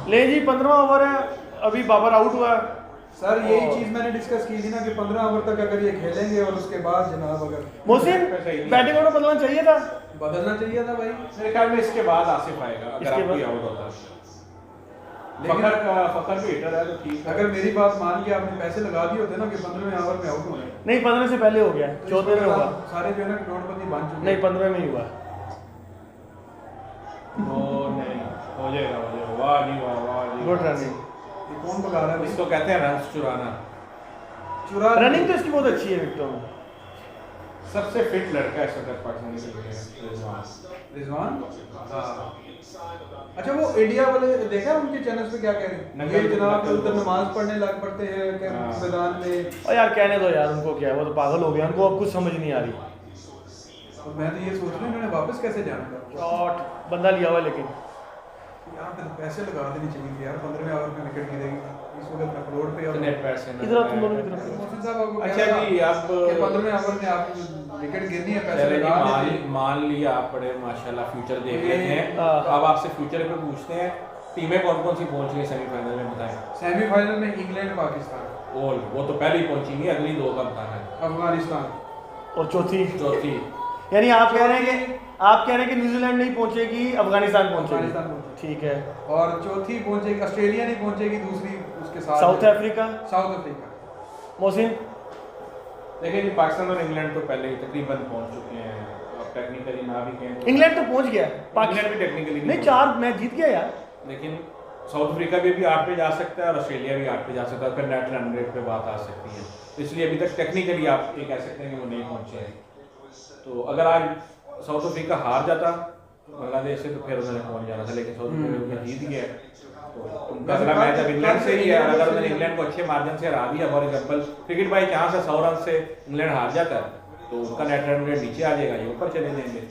ले जी 15वां ओवर है, अभी बाबर आउट हुआ है सर। यही चीज़ मैंने डिस्कस की थी ना कि 15 ओवर तक अगर ये खेलेंगे और उसके बाद जनाब अगर मोहसिन बैटिंग ऑर्डर बदलना चाहिए था, बदलना चाहिए था भाई। मेरे ख्याल में इसके बाद आसिफ आएगा अगर इसके आप कोई बाद? आउट होता है। लेकिन फखर भी हिटर है तो ठीक है। अगर मेरी बात मान के आपने पैसे लगा दिए होते ना कि 15वें ओवर में आउट होना है, नहीं 15 से पहले हो गया, 14 में हुआ, सारे जो है ना करोड़पति बन चुके नहीं 15 में ही हुआ। नहीं हो जाएगा, वाह जी वाह, वाह जी गुड वाह। रनिंग, ये कौन बगा रहा है इसको कहते हैं रन्स चुराना। चुरा रनिंग तो इसकी बहुत अच्छी है विकेटों में। सबसे फिट लड़का है इस वक्त पाकिस्तानी टीम में, रिजवान। हाँ अच्छा, वो इंडिया वाले देखा है उनके चैनल्स पे क्या कह रहे हैं? ये जनाब उधर नमाज पढ़ने लग पड़ते हैं कि मैदान में। और यार कहने दो यार, उनको क्या है, वो तो पागल हो गया, उनको अब कुछ समझ नहीं आ रही। और मैं तो ये सोच रहा हूँ इन्होंने वापस कैसे जाना था। शॉट बंदा लिया हुआ, लेकिन यहाँ पे तो पैसे लगा देनी चाहिए थी यार। 15वें ओवर में विकेट गिरेगी इस वक्त मैं करोड़ पे और इतने पैसे ना इधर तुम दोनों की तरफ। मोहसिन साहब आपको अच्छा जी, आप 15वें ओवर में आप विकेट गिरनी है, पैसे चले जी, लगा देते। मान लिया आप बड़े माशाल्लाह फ्यूचर देख ये- लेते हैं। हाँ। अब आपसे फ्यूचर पे पूछते हैं, टीमें कौन कौन सी पहुंच गई सेमीफाइनल में बताएं। सेमीफाइनल में इंग्लैंड पाकिस्तान और वो तो पहले ही पहुंचेंगी, अगली दो का बताना है। अफगानिस्तान। और चौथी, चौथी यानी आप कह रहे हैं कि न्यूजीलैंड नहीं पहुंचेगी, अफगानिस्तान पहुंचेगी। अफगानिस्तान पहुंचेगी। ठीक है। और चौथी पहुंचेगी ऑस्ट्रेलिया नहीं पहुंचेगी, दूसरी उसके साथ south Africa. South Africa. Mohsin देखिए जी, पाकिस्तान और इंग्लैंड तो पहले ही तकरीबन पहुंच चुके हैं। अब टेक्निकली ना भी कहें तो इंग्लैंड तो पहुंच गया, इंग्लैंड भी टेक्निकली नहीं 4 मैच जीत गया यार। लेकिन साउथ अफ्रीका भी अभी 8 पे जा सकता है और ऑस्ट्रेलिया भी 8 पे जा सकता है, फिर नेट रन रेट पे बात आ सकती है। तो इसलिए अभी तक टेक्निकली आप ये कह सकते हैं कि वो नहीं पहुंचे हैं। तो अगर आज साउथ अफ्रीका हार जाता बांग्लादेश से तो फिर उन्होंने पहुंच जाना था, लेकिन साउथ अफ्रीका जीत गया। तो उनका अगला मैच अब इंग्लैंड से ही है। अगर उन्होंने इंग्लैंड को अच्छे मार्जिन से हरा दिया, for example cricket by chance है 100 रन से इंग्लैंड हार जाता है तो उनका नेट रन रेट नीचे आ जाएगा, ये ऊपर चले जाएंगे।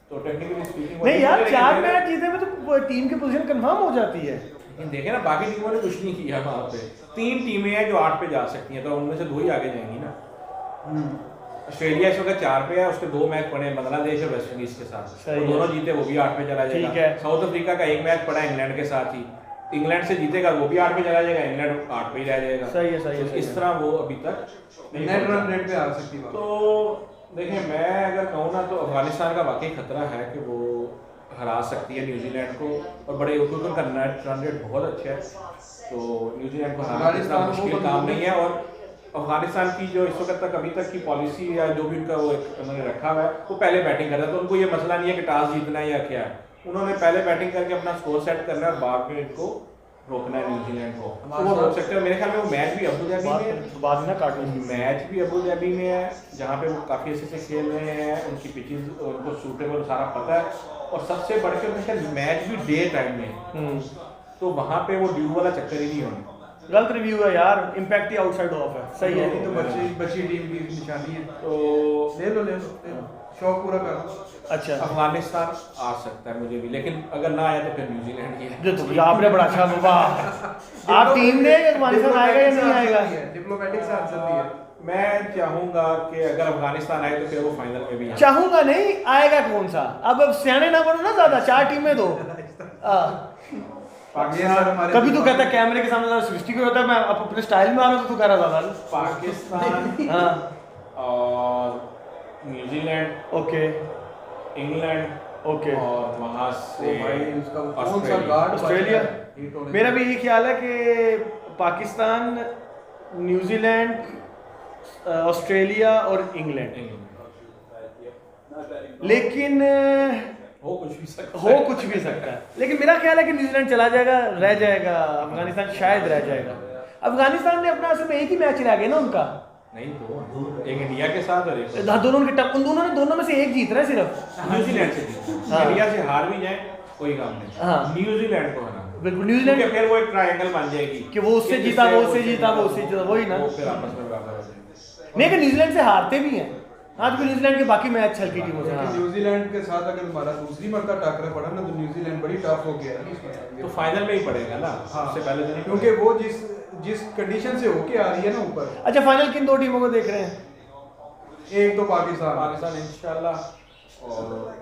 तो टेक्निकली स्पीकिंग नहीं यार, 4 मैच जीते में तो टीम की पोजीशन कंफर्म हो जाती है। लेकिन देखे ना, बाकी टीमों ने कुछ नहीं किया वहाँ पे। 3 टीमें हैं जो 8 पे जा सकती हैं, तो उनमें से 2 ही आगे जाएंगी ना। ऑस्ट्रेलिया इस वक्त 4 पे है, उसके 2 मैच पड़े हैं बांग्लादेश और वेस्ट इंडीज के साथ, सही वो है। दोनों जीते वो भी 8 पे चला जाएगा। ठीक है। साउथ अफ्रीका का 1 मैच पड़ा है इंग्लैंड के साथ ही, इंग्लैंड से जीतेगा वो भी 8 पे चला जाएगा, इंग्लैंड 8 पे ही रह जाएगा। सही है, सही है, तो सही इस है। तरह वो अभी तक नहीं नेट पहुंचा। रन रेट पे आ सकती है। तो देखिए, मैं अगर कहूँ ना तो अफगानिस्तान का वाकई खतरा है कि वो हरा सकती है न्यूजीलैंड को, और बड़े क्योंकि उनका नेट रन रेट बहुत अच्छा है, तो न्यूजीलैंड को हराना इतना मुश्किल काम नहीं है। और अफगानिस्तान की जो इस वक्त तक अभी तक की पॉलिसी या जो भी उनका वो उन्होंने रखा हुआ है, वो पहले बैटिंग करता है, तो उनको ये मसला नहीं है कि टॉस जीतना है या क्या है। उन्होंने पहले बैटिंग करके अपना स्कोर सेट करना है और बाद में इनको रोकना है न्यूजीलैंड को, तो वो रोक सकते हैं। मेरे ख्याल में वो मैच भी अबू धाबी में बाद में ना काटने मैच भी अबू धाबी में है, जहाँ पे वो काफ़ी अच्छे से खेल रहे हैं, उनकी पिचेस उनको सूटेबल सारा पता है, और सबसे बढ़ के उनका मैच भी डे टाइम में है, तो वहाँ पे वो ड्यू वाला चक्कर ही नहीं होना। गलत रिव्यू है यार, इम्पैक्ट ही आउटसाइड ऑफ है। सही है, तो बच्ची टीम की निशानी है, तो ले लो शौक पूरा करो। अच्छा, अफगानिस्तान आ सकता है मुझे भी, लेकिन अगर ना आया तो फिर न्यूजीलैंड ही है। जो तो आपने बड़ा अच्छा बाबा आप टीम ने अफगानिस्तान आएगा या नहीं आएगा? डिप्लोमेटिक से आंसर दिया। मैं चाहूंगा कि अगर अफगानिस्तान आए तो फिर वो फाइनल में भी आए। चाहूंगा नहीं, आएगा कौन सा? अब सियाने ना बनो ना ज्यादा, 4 टीमें दो। पाकिस्तान कभी तो कहता कैमरे के सामने सृष्टि को होता है, मैं अपने स्टाइल में आ रहा हूँ तो तू कह रहा ज्यादा। पाकिस्तान हाँ, और न्यूजीलैंड, ओके इंग्लैंड, ओके, और वहाँ से भाई उसका कौन सा ऑस्ट्रेलिया। Guard Australia. बचा है? मेरा भी यही ख्याल है कि पाकिस्तान, न्यूजीलैंड, ऑस्ट्रेलिया और इंग्लैंड, लेकिन हो कुछ भी सकता हो कुछ भी सकता है। लेकिन मेरा ख्याल है कि न्यूजीलैंड चला जाएगा, रह जाएगा अफगानिस्तान, शायद रह जाएगा। अफगानिस्तान ने अपना असल में एक ही मैच रह गया ना उनका, नहीं तो एक इंडिया के साथ और एक दोनों के टप, उन दोनों में से एक जीत रहा है सिर्फ। न्यूजीलैंड से जीते। हाँ। इंडिया से हार भी जाए कोई काम नहीं, हाँ। न्यूजीलैंड को हराना, बिल्कुल न्यूजीलैंड, क्योंकि फिर वो एक ट्रायंगल बन जाएगी कि वो उससे जीता, वो उससे जीता, वो उससे जीता, वही ना। वो फिर आपस में बराबर हो जाएंगे। नहीं कि न्यूजीलैंड से हारते भी हैं। हाँ, तो न्यूजीलैंड के बाकी मैच हल्की टीमों से। हाँ। न्यूजीलैंड के साथ अगर हमारा दूसरी मरतबा टकरा पड़ा ना तो न्यूजीलैंड बड़ी टफ हो गया है तो फाइनल में ही पड़ेगा ना, हाँ। उससे पहले तो नहीं, क्योंकि वो जिस कंडीशन से होके आ रही है ना ऊपर, अच्छा, फाइनल किन 2 टीमों को देख रहे हैं? एक तो पाकिस्तान पाकिस्तान इंशाल्लाह, और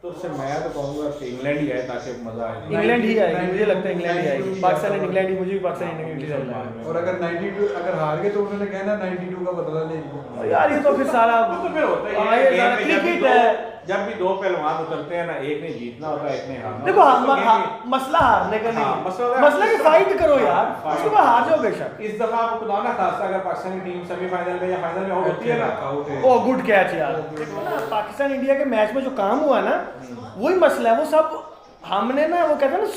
तो उससे मैं तो कहूँगा कि इंग्लैंड ही आए ताकि मजा आए। इंग्लैंड ही आएगी, मुझे लगता है इंग्लैंड ही आएगी। पाकिस्तान एंड इंग्लैंड ही, मुझे भी पाकिस्तान एंड इंग्लैंड ही लगता है। और अगर 92 अगर हार गए तो उन्होंने कहना 92 का बदला लेंगे। यार ये तो फिर सारा तो फिर होता ही हाँ, है, ये गेम सारा में क्रिकेट है। जब भी दो पहलवान उतरते हैं ना, एक ने जीतना होता है, एक ने हारना देखो होता है। तो गेम मसला हारने का नहीं हाँ, है। मसला मसला कि फाइट करो यार, फाइट। उसके बाद हार जाओ बेशक। इस दफा आपको खुदा ना खासा अगर पाकिस्तान की टीम सेमीफाइनल में या फाइनल में आउट होती है ना, आउट है। ओ गुड कैच यार। देखो ना पाकिस्तान इंडिया के मैच में जो काम हुआ ना, वही मसला है। वो सब हमने ना, वो कहते हैं ना,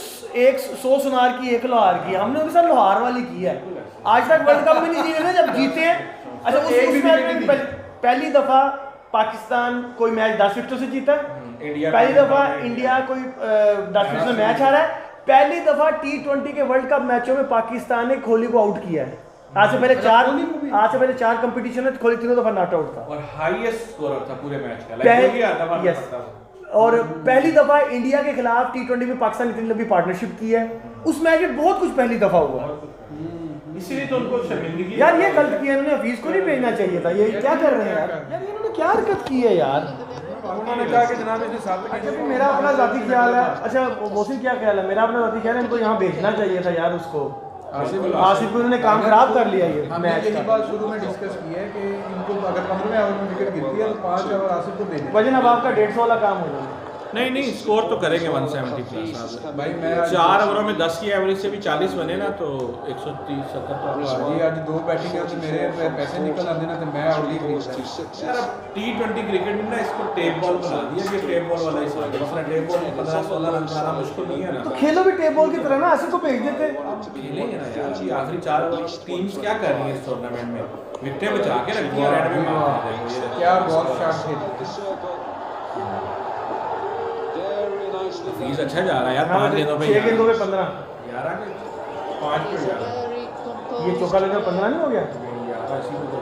एक 100 सुनार की एक लोहार की, हमने उनके साथ लोहार वाली की है। आज तक वर्ल्ड कप में नहीं जीते थे, जब जीते हैं। अच्छा उस एक भी मैच नहीं में जीती। पहली दफा पाकिस्तान कोई मैच 10 विकेटों से जीता है। इंडिया पहली दफा इंडिया कोई 10 विकेट में मैच हारा है। पहली दफा T20 के वर्ल्ड कप मैचों में पाकिस्तान ने कोहली को आउट किया है। आज से पहले 4 कंपटीशन में कोहली तीनों दफा नॉट आउट था। और हाईएस्ट स्कोरर था पूरे मैच का, यस, और पहली दफा इंडिया के खिलाफ T20 में पाकिस्तान इतनी लंबी पार्टनरशिप की है। उस मैच में बहुत कुछ पहली दफा हुआ। इसीलिए तो उनको शर्मिंदगी यार ये गलत किया इन्होंने, हफीज को नहीं भेजना चाहिए था। ये क्या कर रहे हैं यार? यार ये इन्होंने क्या हरकत की है यार? उन्होंने कहा कि जनाब इसने साथ अच्छा भी मेरा अपना जाती ख्याल है। अच्छा मोहसिन क्या ख्याल है? मेरा अपना जाती ख्याल है, इनको यहाँ भेजना चाहिए था यार उसको। आसिफ को उन्होंने काम खराब कर लिया ये हमने मैच यही का। बात शुरू में डिस्कस की है कि इनको अगर 15वें ओवर में विकेट गिरती है तो 5 ओवर आसिफ को देने। वजन अब आपका 150 वाला काम हो जाएगा। नहीं स्कोर तो करेंगे 170 प्लस। भाई मैं 4 ओवरों में 10 की एवरेज से भी 40 बने ना, तो 130-70 तो आपको आ जी आज 2 बैटिंग है तो मेरे पैसे निकल आते ना, तो मैं अगली यार अब T20 क्रिकेट में ना इसको टेप बॉल बना दिया कि टेप बॉल वाला हिसाब है। दूसरा टेप बॉल में 15-16 रन बनाना मुश्किल नहीं है ना। तो खेलो भी टेप बॉल की तरह ना, आसिफ को भेज देते। खेलेंगे ना यार, अभी आखिरी 4 ओवर टीम्स क्या कर रही है इस टूर्नामेंट में? विकेटें बचा के रख दिया, एंड में मार दिया। ये क्या बॉल शॉट थे। फीस अच्छा जा रहा है यार, 5 गेंदों पे 6 गेंदों पे 15। 11 के 5 पे 11 ये चौका लेकर 15 नहीं हो गया? 11 इसी को तो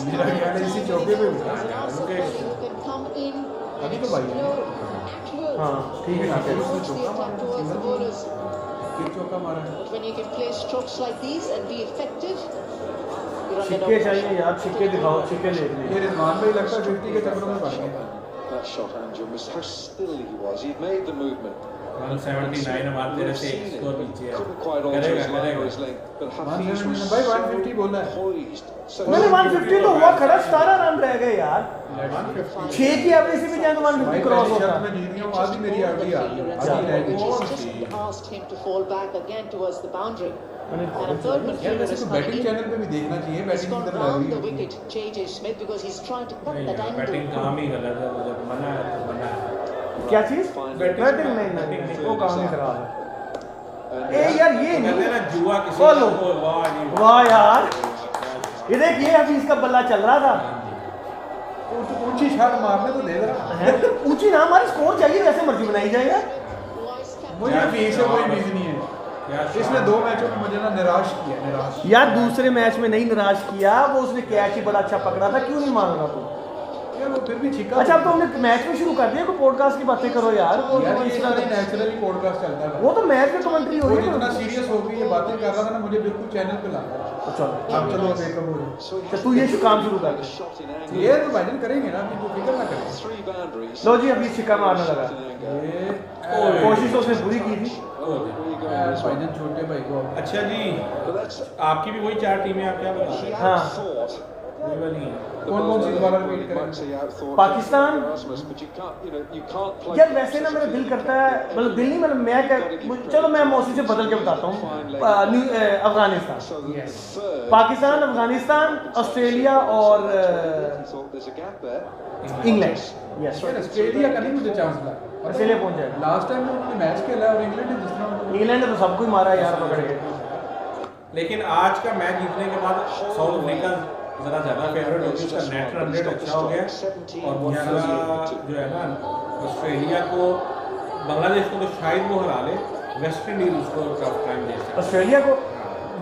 मेरा ख्याल है इसी चौके पे उठा अभी तो भाई हाँ ठीक है ठीक है। उसने चौका मारा, किक चौका मारा है। When you can play strokes like these and be effective, you're छिक्के चाहिए यार, छिक्के दिखाओ, छिक्के ले ये रिजवान भाई लगता है 50 के चक्करों में पड़ गए। That shot, Angel, missed how still he was. He'd made the movement. 179 हमारे तेरे से एक स्कोर पीछे है। Couldn't quite alter his line or करेगा his length, but Hafiz 179 was भाई so 150 बोला है। poised. So मैंने 150 तो हुआ खड़ा, 17 रन रह गए यार। 6 की एवरेज से भी जाए तो 150 क्रॉस होता। मैं जीत गया हूं, आधी मेरी आधी आ गई, आधी रह गई। just asked him to fall back again towards the boundary. And a third यार midfielder वैसे is तो not बैटिंग in. चैनल पे भी देखना चाहिए, He's बैटिंग gone किधर round लग the रही है। wicket, JJ Smith, because he's trying to cut that batting angle. काम ही गलत है, जब मना है तो मना है। क्या चीज? बैटिंग नहीं, वो काम ही खराब है। ए यार ये कहते हैं नहीं, ना जुआ किसी बोलो। को वाह जी वाह यार, ये देख ये हफीज का बल्ला चल रहा था। ऊंची शॉट मारने तो दे रहा। ऊंची ना हमारी स्कोर चाहिए, जैसे मर्जी बनाई जाएगा। Wise captain. मुझे फीस से कोई उम्मीद नहीं है। क्या इसने 2 मैचों में मुझे ना निराश किया, निराश। यार दूसरे मैच में नहीं निराश किया, वो उसने कैच ही बड़ा अच्छा पकड़ा था, क्यों नहीं मान रहा तू? यार वो फिर भी छिका। अच्छा अब तो हमने मैच में शुरू कर दिया, कोई पॉडकास्ट की बातें करो यार। यार ये इसका नहीं नेचुरली पॉडकास्ट चलता है। वो तो मैच में कमेंट्री हो वो रही है जितना ना। सीरियस हो गई ये बातें कर रहा था ना, मुझे बिल्कुल चैनल पे ला। चलो अब चलो बेकअप हो जाए। So तो तू ये काम शुरू कर। shot in angle. ये तो भाईजान करेंगे ना, अभी तो फिक्र ना करें। 3 boundaries. लो जी अभी छिक्का मारने लगा। Shot in angle. ये कोशिश तो उसने पूरी की थी। भाईजान छोटे भाई को अच्छा जी, But that's आपकी भी वही 4 टीमें, आप क्या बता रहे हैं? हाँ। thought. वही वाली हैं। कौन-कौन सी दोबारा रिपीट करें? Might say outthought Pakistan. Erasmus, but you can't play. यार वैसे ना मेरा दिल करता है, मतलब दिल नहीं, मतलब चलो मैं मौसी से बदल के बताता हूँ। Afghanistan, So the third. Pakistan, Afghanistan, Australia और He thought there's a gap there. England. Yes, यार ऑस्ट्रेलिया का नहीं मुझे चांस लगा। ऑस्ट्रेलिया पहुंच जाएगा। लास्ट टाइम उन्होंने मैच खेला और इंग्लैंड ने जिस तरह इंग्लैंड ने तो सबको ही मारा यार पकड़ के। लेकिन आज का मैच जीतने के बाद साउथ अफ्रीका ज़रा ज़्यादा फेवरेट होगी, उसका नेट रन रेट अच्छा हो गया। और दूसरा जो है ना, ऑस्ट्रेलिया को, बांग्लादेश को तो शायद वो हरा ले, वेस्ट इंडीज उसको टफ टाइम दे सकता है। ऑस्ट्रेलिया को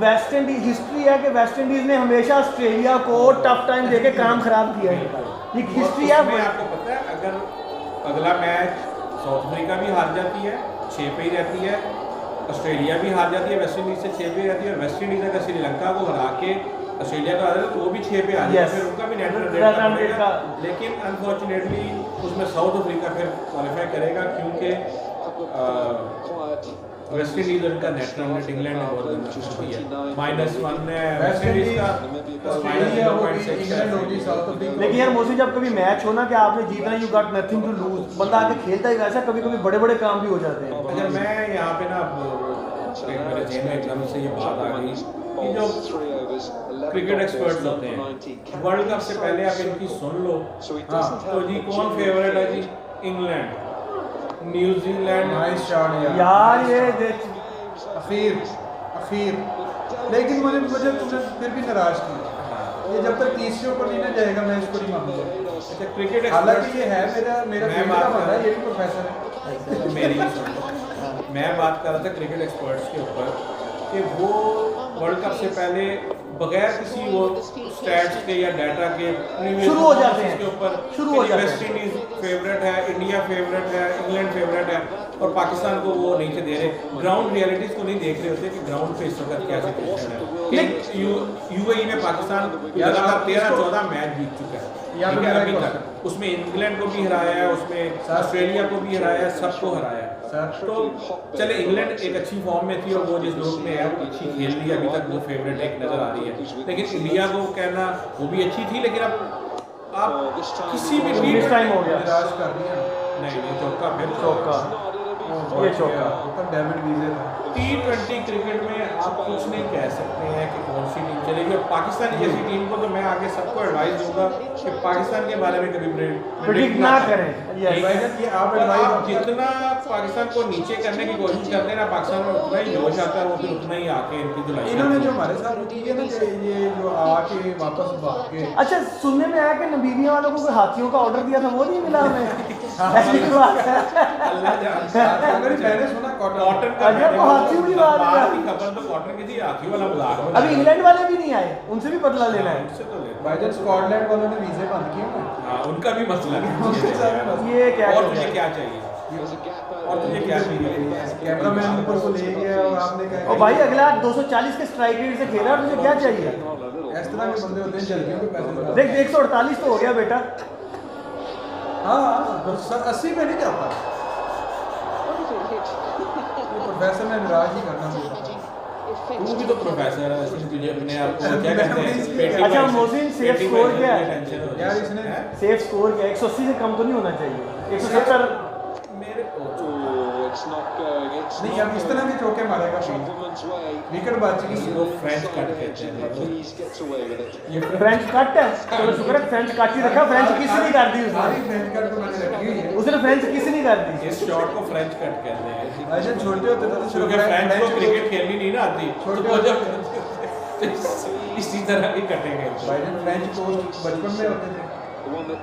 वेस्ट इंडीज, हिस्ट्री है कि वेस्ट इंडीज ने हमेशा ऑस्ट्रेलिया को टफ टाइम देके काम खराब किया है। ये हिस्ट्री है। उसमें आपको पता है, अगर अगला मैच साउथ अफ्रीका भी हार जाती है, 6 पे ही रहती है, ऑस्ट्रेलिया भी हार जाती है, वेस्ट इंडीज से 6 पे रहती है, और वेस्ट इंडीज अगर श्रीलंका को हरा के ऑस्ट्रेलिया को हरा दे तो वो भी 6 पे आ जाए, Yes. फिर उनका भी net run run rate rate का। लेकिन अनफॉर्चुनेटली उसमें साउथ अफ्रीका फिर क्वालिफाई करेगा क्योंकि वेस्ट इंडीज उनका नेट रन रेट इंग्लैंड ने बहुत गंदा शुरू किया -1 है वेस्ट इंडीज का लेकिन यार मोसी जब कभी मैच हो ना कि आपने जीतना, you got nothing to lose, बंदा आके खेलता ही वैसा, कभी कभी बड़े बड़े काम भी हो जाते हैं। अच्छा मैं यहाँ पे ना मेरे जेब में एकदम से ये बात आ गई कि जो क्रिकेट एक्सपर्ट्स होते हैं वर्ल्ड कप से पहले आप इनकी सुन लो। हाँ तो जी कौन फेवरेट है जी? England, New Zealand. नाइस शॉट यार ये देख अखीर लेकिन मुझे तुमने फिर भी नाराज किया। ये जब तक तीसरे ऊपर नहीं ना जाएगा मैं इसको नहीं मानूंगा। अच्छा क्रिकेट हालांकि ये है मेरा फेवरेट बंदा, ये भी प्रोफेसर है। मेरी भी सुनो, मैं बात कर रहा था क्रिकेट एक्सपर्ट्स के ऊपर कि वो वर्ल्ड कप से पहले बगैर किसी वो स्टैट्स के या डाटा के शुरू हो जाते हैं, के ऊपर शुरू हो जाते हैं। वेस्ट इंडीज फेवरेट है, इंडिया फेवरेट है, इंग्लैंड फेवरेट है और पाकिस्तान को वो नहीं थे दे रहे। ग्राउंड रियलिटीज को नहीं देख रहे होते कि ग्राउंड पे इस वक्त क्या सिचुएशन है। यूएई में पाकिस्तान लगातार 13-14 मैच जीत चुका है ठीक है अभी तक, उसमें इंग्लैंड को भी हराया है, उसमें ऑस्ट्रेलिया को भी हराया है, सबको हराया है। तो चले इंग्लैंड एक अच्छी फॉर्म में थी और वो जिस ग्रुप में है वो अच्छी खेल रही है, अभी तक वो फेवरेट एक नजर आ रही है। लेकिन इंडिया को कहना वो भी अच्छी थी, लेकिन अब आप किसी भी मिस टाइम हो गया, निराश कर दिया। नहीं चौका फिर चौका, ये चौका तो डेविड विले था। T20 क्रिकेट में आप कुछ नहीं कह सकते हैं कि कौन सी टीम चलेगी। और पाकिस्तान जैसी टीम को तो मैं आगे सबको एडवाइस दूंगा कि पाकिस्तान के बारे में कभी प्रेडिक्ट ना करें। आप जितना पाकिस्तान को नीचे करने की कोशिश करते हैं ना, पाकिस्तान में उतना ही जोश आता है, वो फिर उतना ही आके इनकी धुलाई। इन्होंने जो हमारे साथ की है ना, ये जो आके वापस भाग के। अच्छा सुनने में आया कि नबीबिया वालों को हाथियों का ऑर्डर दिया था, वो नहीं मिला हमें। ऐसी बात है, अल्लाह जानता अगर मैंने सुना कॉटन का हाथियों की बात है। की खबर तो कॉटन की थी, हाथियों वाला मजाक। अभी इंग्लैंड वाले भी नहीं आए, उनसे भी बदला लेना है। उनसे तो ले भाईजान स्कॉटलैंड वालों ने वीजे बंद किए हैं। हाँ उनका भी मसला है। ये क्या और हो तुझे गया? क्या चाहिए? और तुझे क्या चाहिए? कैमरामैन ऊपर को ले गया और आपने क्या और भाई अगला 240 के स्ट्राइक रेट से खेला, और तुझे क्या चाहिए? इस तरह के बंदे होते हैं जल्दियों के पैसे लगा। देख 148 तो हो गया बेटा। हाँ 80 में नहीं जाता। प्रोफेसर ने निराश ही करना चाहिए। तू भी तो प्रोफेसर है, इसलिए तुझे अपने आप को क्या कहते हैं पेटी अच्छा में- मोहसिन सेफ पेटी में स्कोर क्या है? टेंशन हो यार जाती इसने है। सेफ स्कोर क्या है? 180 से कम तो नहीं होना चाहिए। 170 मेरे नहीं, अब इस तरह के चौके मारेगा विकेट बच गई। इसको फ्रेंच कट कहते हैं। ये फ्रेंच कट है, चलो शुक्र है फ्रेंच कट ही रखा, फ्रेंच किस नहीं कर दी सारी उसने। फ्रेंच कट तो मैंने रखी हुई है। उसने फ्रेंच किस नहीं कर दी। इस शॉट को फ्रेंच कट कहते हैं। ऐसे छोटे होते थे तो सिर्फ क्योंकि फ्रेंच को क्रिकेट खेलनी नहीं ना आती, छोटे तो वो जब इसी तरह की कटेंगे। भाईजान फ्रेंच कोस्ट बचपन में होते थे,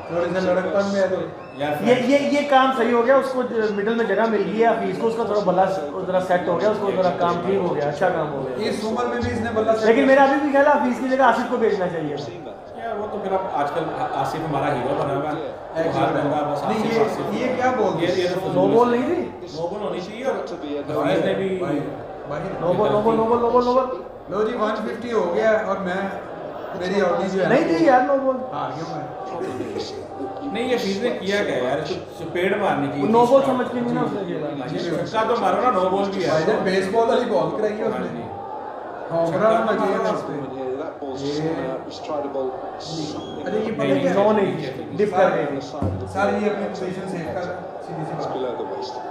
थोड़े से लड़कपन में है तो यार ये काम सही हो गया, उसको मिडिल में जगह मिल गई है, हफीज को उसका थोड़ा बल्ला जरा सेट हो गया, उसको जरा काम ठीक हो गया, अच्छा काम हो गया। इस उम्र में भी इसने बल्ला सेट लेकिन मेरा अभी भी ख्याल है हफीज की जगह आसिफ को भेजना चाहिए। यार वो तो फिर अब आजकल आसिफ हमारा हीरो बना हुआ है, तो हर बंदा बस नहीं, आसिफ आसिफ। ये क्या बोल दिया? ये तो नो बॉल नहीं थी, नो बॉल होनी चाहिए। और हफीज ने भी no ball no ball no ball no ball no ball लो जी 150 हो गया और मैं मेरी आउटनी जो है नहीं थी यार, नो बॉल हार गया मैं। नहीं, ये हफीज ने किया क्या यार, इसको चपेड़ मारनी चाहिए। नो बॉल समझ के नहीं ना उसने खेला। ये छक्का तो मारो ना, नो बॉल भी है। भाईजान बेसबॉल वाली बॉल कराई है उसने, होम रन लगी है उस पे। अरे ये पता क्या नो है? नहीं, डिप कर गई। सर ये अपनी पोजीशन सेव कर, सीधी सी बात।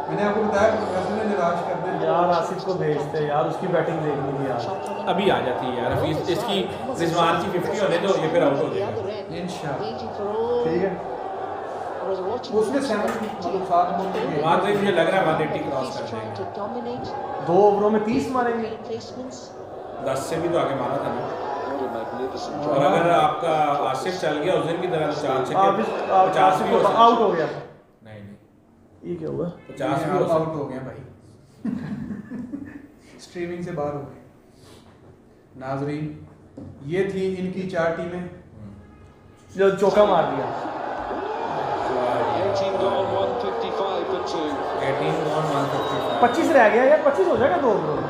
मैंने आपको बताया प्रोफेसर ने निराश कर दिया। यार आसिफ को भेजते यार, उसकी बैटिंग देखनी थी यार। अभी आ जाती है यार हफीज, इसकी रिजवान की 50 होने तो ये फिर आउट हो जाएगा इंशाल्लाह ठीक है। उसने 7 मतलब 7 बॉल किए। वहाँ तो मुझे लग रहा है 180 क्रॉस कर देंगे। 2 ओवरों में 30 मारेंगे। 10 से भी तो आगे मारा था ना। और अगर आपका आसिफ चल गया उस दिन की तरह तो 4 छक्के आप 50 भी हो सकते हैं। आउट हो गया। नहीं नहीं, ये क्या हुआ? 50 भी हो सकते आउट हो गए भाई स्ट्रीमिंग से बाहर हो गए। नाजरीन ये थी इनकी 4 टीमें जो चौका मार दिया। 18 gone, 155 for 2. 18 on 155। 25 रह गया यार, 25 हो जाएगा 2 ओवरों में।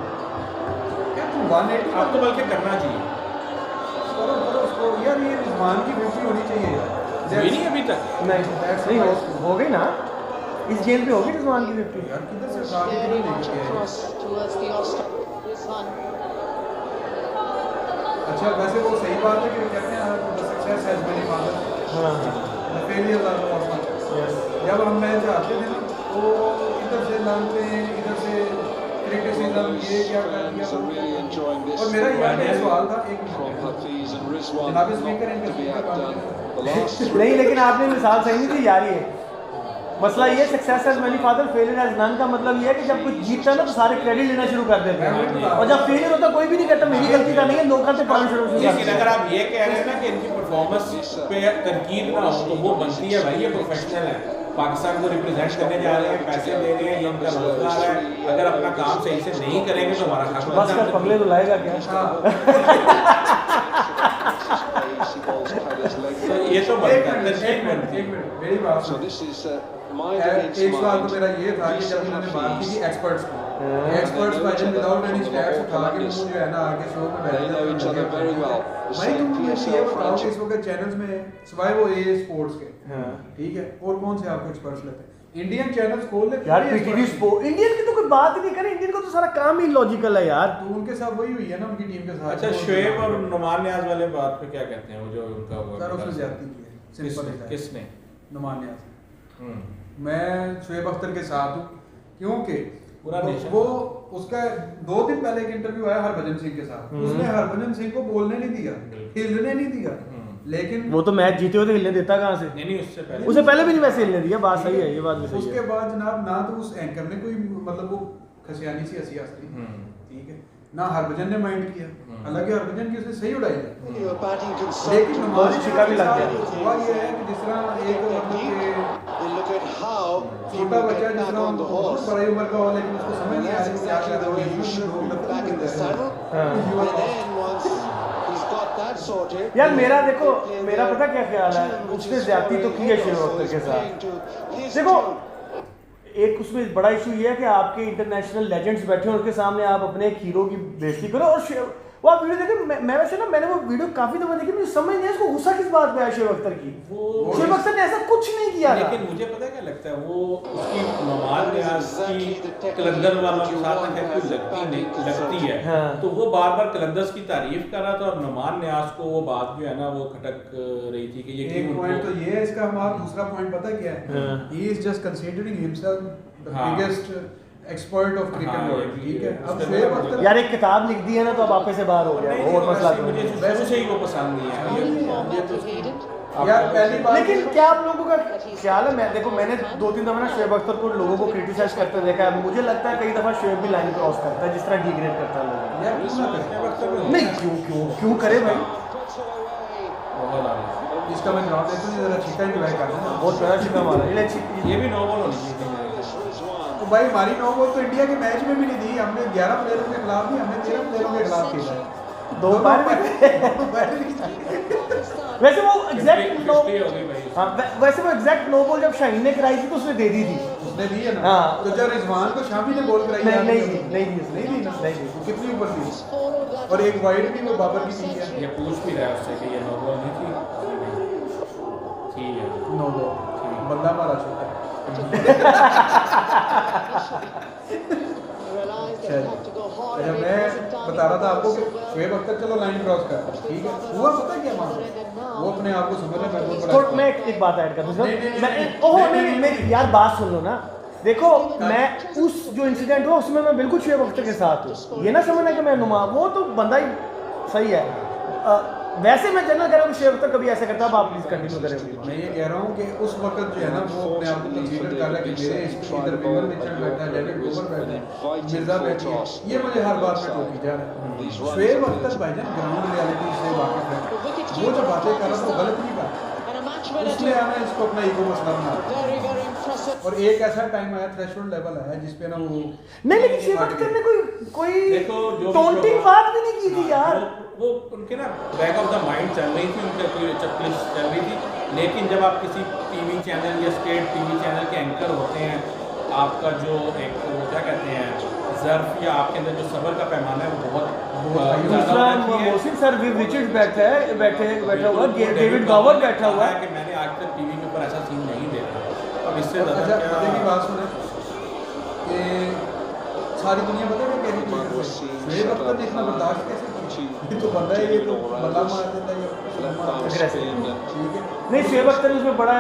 क्या तुम 180 अब तो बल्कि करना चाहिए। करो उसको यार, ये रिजवान की 50 होनी चाहिए यार। हुई नहीं अभी तक। नहीं हो गई ना, इस गेंद पे होगी रिजवान की 50। यार किधर से उठा के किधर लेके गए? Cross towards the offside. Rizwan. अच्छा वैसे वो सही बात है कि वो कहते हैं the success has been father, हाँ the failure are orphan. Yes. जब हम मैच आते थे ना तो इधर से लानते हैं, इधर से क्रिटिसिज्म, ये क्या कर दिया। So really enjoying this. और मेरा यहाँ पे सवाल था एक From minute, Hafiz and Rizwan जनाब स्पीकर इनका to be स्पीकर outdone. बात The last नहीं, लेकिन आपने मिसाल सही नहीं दी यार। ये मसला ये success has many father failure has none का मतलब ये है कि जब कुछ जीतता है ना तो सारे क्रेडिट लेना शुरू कर देते हैं, और जब फेलियर होता है कोई भी नहीं कहता मेरी गलती था नहीं है, लोग कहते पालन शुरू कर लेकिन देते अगर हैं। आप ये कह रहे हैं ना कि इनकी परफॉर्मेंस पे तनकीद ना हो तो वो बनती है भाई, ये प्रोफेशनल है, पाकिस्तान को रिप्रेजेंट करने जा रहे हैं, पैसे दे रहे हैं, ये उनका रोजगार है। अगर अपना काम सही से नहीं करेंगे तो हमारा हक बस कर पगले तो लाएगा क्या। तो ये तो बनता है, तनकीद बनती है। एक मिनट मेरी बात So सुनो। this is mind against एक सवाल तो mind. मेरा ये था कि जब इन्होंने बात की एक्सपर्ट्स की, एक्सपर्ट्स भाई विदाउट एनी स्टैट्स उठा के वो जो है ना आगे शो पे They know each other very well. The भाई same तुम मुझे ये PSL बताओ कि इस franchise. वक्त चैनल्स में सिवाय वो ए स्पोर्ट्स के, हाँ। ठीक है, और कौन से आपको एक्सपर्ट्स लेते हैं? इंडियन चैनल्स खोल लेते यार हैं पीटीवी experts। स्पोर्ट इंडियन की तो कोई बात ही नहीं करे, इंडियन को तो सारा काम ही लॉजिकल है यार। तो उनके साथ वही हुई है ना उनकी टीम के साथ। अच्छा शोएब और नुमान नियाज वाले बात पे क्या कहते हैं, वो जो उनका हुआ सर उसने ज्यादती की है, सिंपल है। किसने? नुमान नियाज़। हम्म। मैं शोएब अख्तर के साथ हूँ क्योंकि पूरा नेशन। वो उसका 2 दिन पहले एक इंटरव्यू आया हरभजन सिंह के साथ, उसने हरभजन सिंह को बोलने नहीं दिया, हिलने नहीं दिया, लेकिन वो तो मैच जीते हुए तो हिलने देता कहाँ से, नहीं उससे पहले उसे पहले भी नहीं वैसे हिलने दिया। बात सही है, ये बात भी सही उसके है। बाद जनाब ना तो उस एंकर ने कोई मतलब वो खसियानी सी हंसी हंसी, ठीक है, ना हरभजन ने माइंड किया, हालांकि हरभजन की उसने सही उड़ाई है, You were batting लेकिन conservative. नमाज छिका भी लग गया। हुआ ये है कि जिस तरह एक मतलब They look at how कि he छोटा will बच्चा get जिस back तरह on the बहुत horse. बड़ी उम्र का हो लेकिन उसको समझ And नहीं आ that's रही क्या exactly the way he should be back in the saddle. And then once he's got that sorted. यार मेरा देखो, they play मेरा their पता क्या ख्याल है, tune, which उसने is ज्यादती तो scoring की है headers, Shoaib so Akhtar he's के साथ। playing to his देखो tune. एक उसमें बड़ा इशू ये है कि आपके इंटरनेशनल लेजेंड्स बैठे हैं, उनके सामने आप अपने एक हीरो की बेइज्जती करो। और वो आप वीडियो देखें, मैं वैसे ना मैंने वो वीडियो काफी दफा देखी, मुझे समझ नहीं है इसको गुस्सा किस बात पे है शोएब अख्तर की। शोएब अख्तर ने ऐसा कुछ नहीं किया था। लेकिन मुझे पता है क्या लगता है, वो उसकी नुमान नियाज की कलंदर वालों के साथ में खैर कोई लगती है, हाँ। तो वो बार बार कलंदर्स की तारीफ कर रहा था और नुमान नियाज को वो बात जो है ना वो खटक रही थी कि ये एक क्यों पॉइंट उनको- तो ये है इसका, हमारा दूसरा पॉइंट पता क्या है, हाँ। He is just considering himself the हाँ। बिगेस्ट एक्सपर्ट ऑफ क्रिकेट हाँ, वर्ल्ड, ये ठीक है। अब उसके शोएब बाद अख्तर यार एक किताब लिख दी है ना तो अब आपे से बाहर हो गया, नहीं, वो और नहीं, मसला वैसे तो मुझे नहीं। शुरू से ही वो पसंद नहीं है Only ये- format evaded. यार पहली बात लेकिन क्या आप लोगों का ख्याल है, मैं देखो मैंने 2-3 दफा ना शोएब अख्तर को लोगों को क्रिटिसाइज करते देखा है, मुझे लगता है कई दफा शोएब भी लाइन क्रॉस करता है जिस तरह डिग्रेड करता है लोगों यार क्यों ना करें? को। नहीं क्यों करे भाई, बहुत आगे। इसका मैं जवाब देता हूँ, जरा छिक्का एंजॉय कर देना। बहुत बड़ा छिका मारा ये ये भी नो बॉल होनी चाहिए तो भाई हमारी 9 बॉल तो इंडिया के मैच में भी नहीं दी, हमने 11 प्लेयरों के खिलाफ नहीं, हमने 13 प्लेयरों के खिलाफ खेला है। 2 बार वैसे वो एग्जैक्ट नो, फिफ्टी हो गई भाई। हाँ वैसे वो एग्जैक्ट नो बॉल जब शाहीन ने कराई थी तो उसने दे दी थी। उसने दी है ना। हाँ। तो जब रिजवान को शामी ने बॉल कराई नहीं याद नहीं है? दी नहीं दी नहीं दी ना, नहीं दी। वो कितनी ऊपर थी, Followed that और एक वाइड भी वो बाबर की दी है। ये पूछ भी रहा है उससे कि ये नो बॉल नहीं थी, ठीक है 9 बॉल बंदा मारा छोटा। realized they had to go hard. अच्छा and it मैं wasn't done. बता रहा था आपको कि So well. शोएब अख्तर चलो लाइन क्रॉस कर, ठीक है, हुआ पता क्या मामला, वो अपने आप को समझ रहा है मैं बहुत तो मैं एक बात ऐड कर दूं नहीं, नहीं, मैं नहीं, ओहो नहीं, नहीं नहीं, मेरी यार बात सुन लो ना। देखो मैं उस जो इंसिडेंट हुआ उसमें मैं बिल्कुल शोएब अख्तर के साथ हूँ, ये ना समझना कि मैं नुमा, वो तो बंदा ही सही है। वैसे मैं जनरल कह रहा हूँ कि शोएब अख्तर कभी ऐसा करता है, आप प्लीज कंटिन्यू करें। मैं ये कह रहा हूँ कि उस वक्त जो है ना वो अपने आप को कंसीडर कर रहा है कि मेरे इधर विमल मिचल बैठा है, डेविड ओवर बैठा है, मिर्जा बैठी है, ये मुझे हर बात में टोकी जा रहा है। शोएब अख्तर भाईजान ग्राउंड रियलिटी से वाकिफ है, वो जो बातें कर रहा है वो गलत नहीं कर रहा, And a match winner उसने too. हमें इसको अपना ईगो मसला बना दिया। Very, very impressive. और एक ऐसा टाइम आया, थ्रेशोल्ड लेवल आया जिस पे ना वो नहीं लेकिन शोएब अख्तर ने कोई देखो जो टोंटिंग बात भी नहीं की थी यार। वो उनके ना बैक ऑफ द माइंड चल रही थी, उनके कोई चक्लिश चल रही थी, लेकिन जब आप किसी टीवी चैनल या स्टेट टीवी चैनल के एंकर होते हैं, आपका जो एक वो क्या कहते हैं ज़र्फ या आपके अंदर जो सब्र का पैमाना है वो बहुत ज़्यादा दूसरा होना चाहिए। मोहसिन सर रिचर्ड बैठा हुआ, डेविड गॉवर बैठा हुआ है कि मैंने आज तक टीवी के ऊपर ऐसा सीन नहीं देखा। अब इससे अच्छा ज़्यादा मजे की क्या बात सुने कि सारी दुनिया पता है कैसी चीज़ है, शुएब अख्तर ने इतना बर्दाश्त कैसे किया? ये तो बंदा है, ये तो बल्ला मार देता है, ये ठीक है। नहीं, शुएब अख्तर ने उसमें बड़ा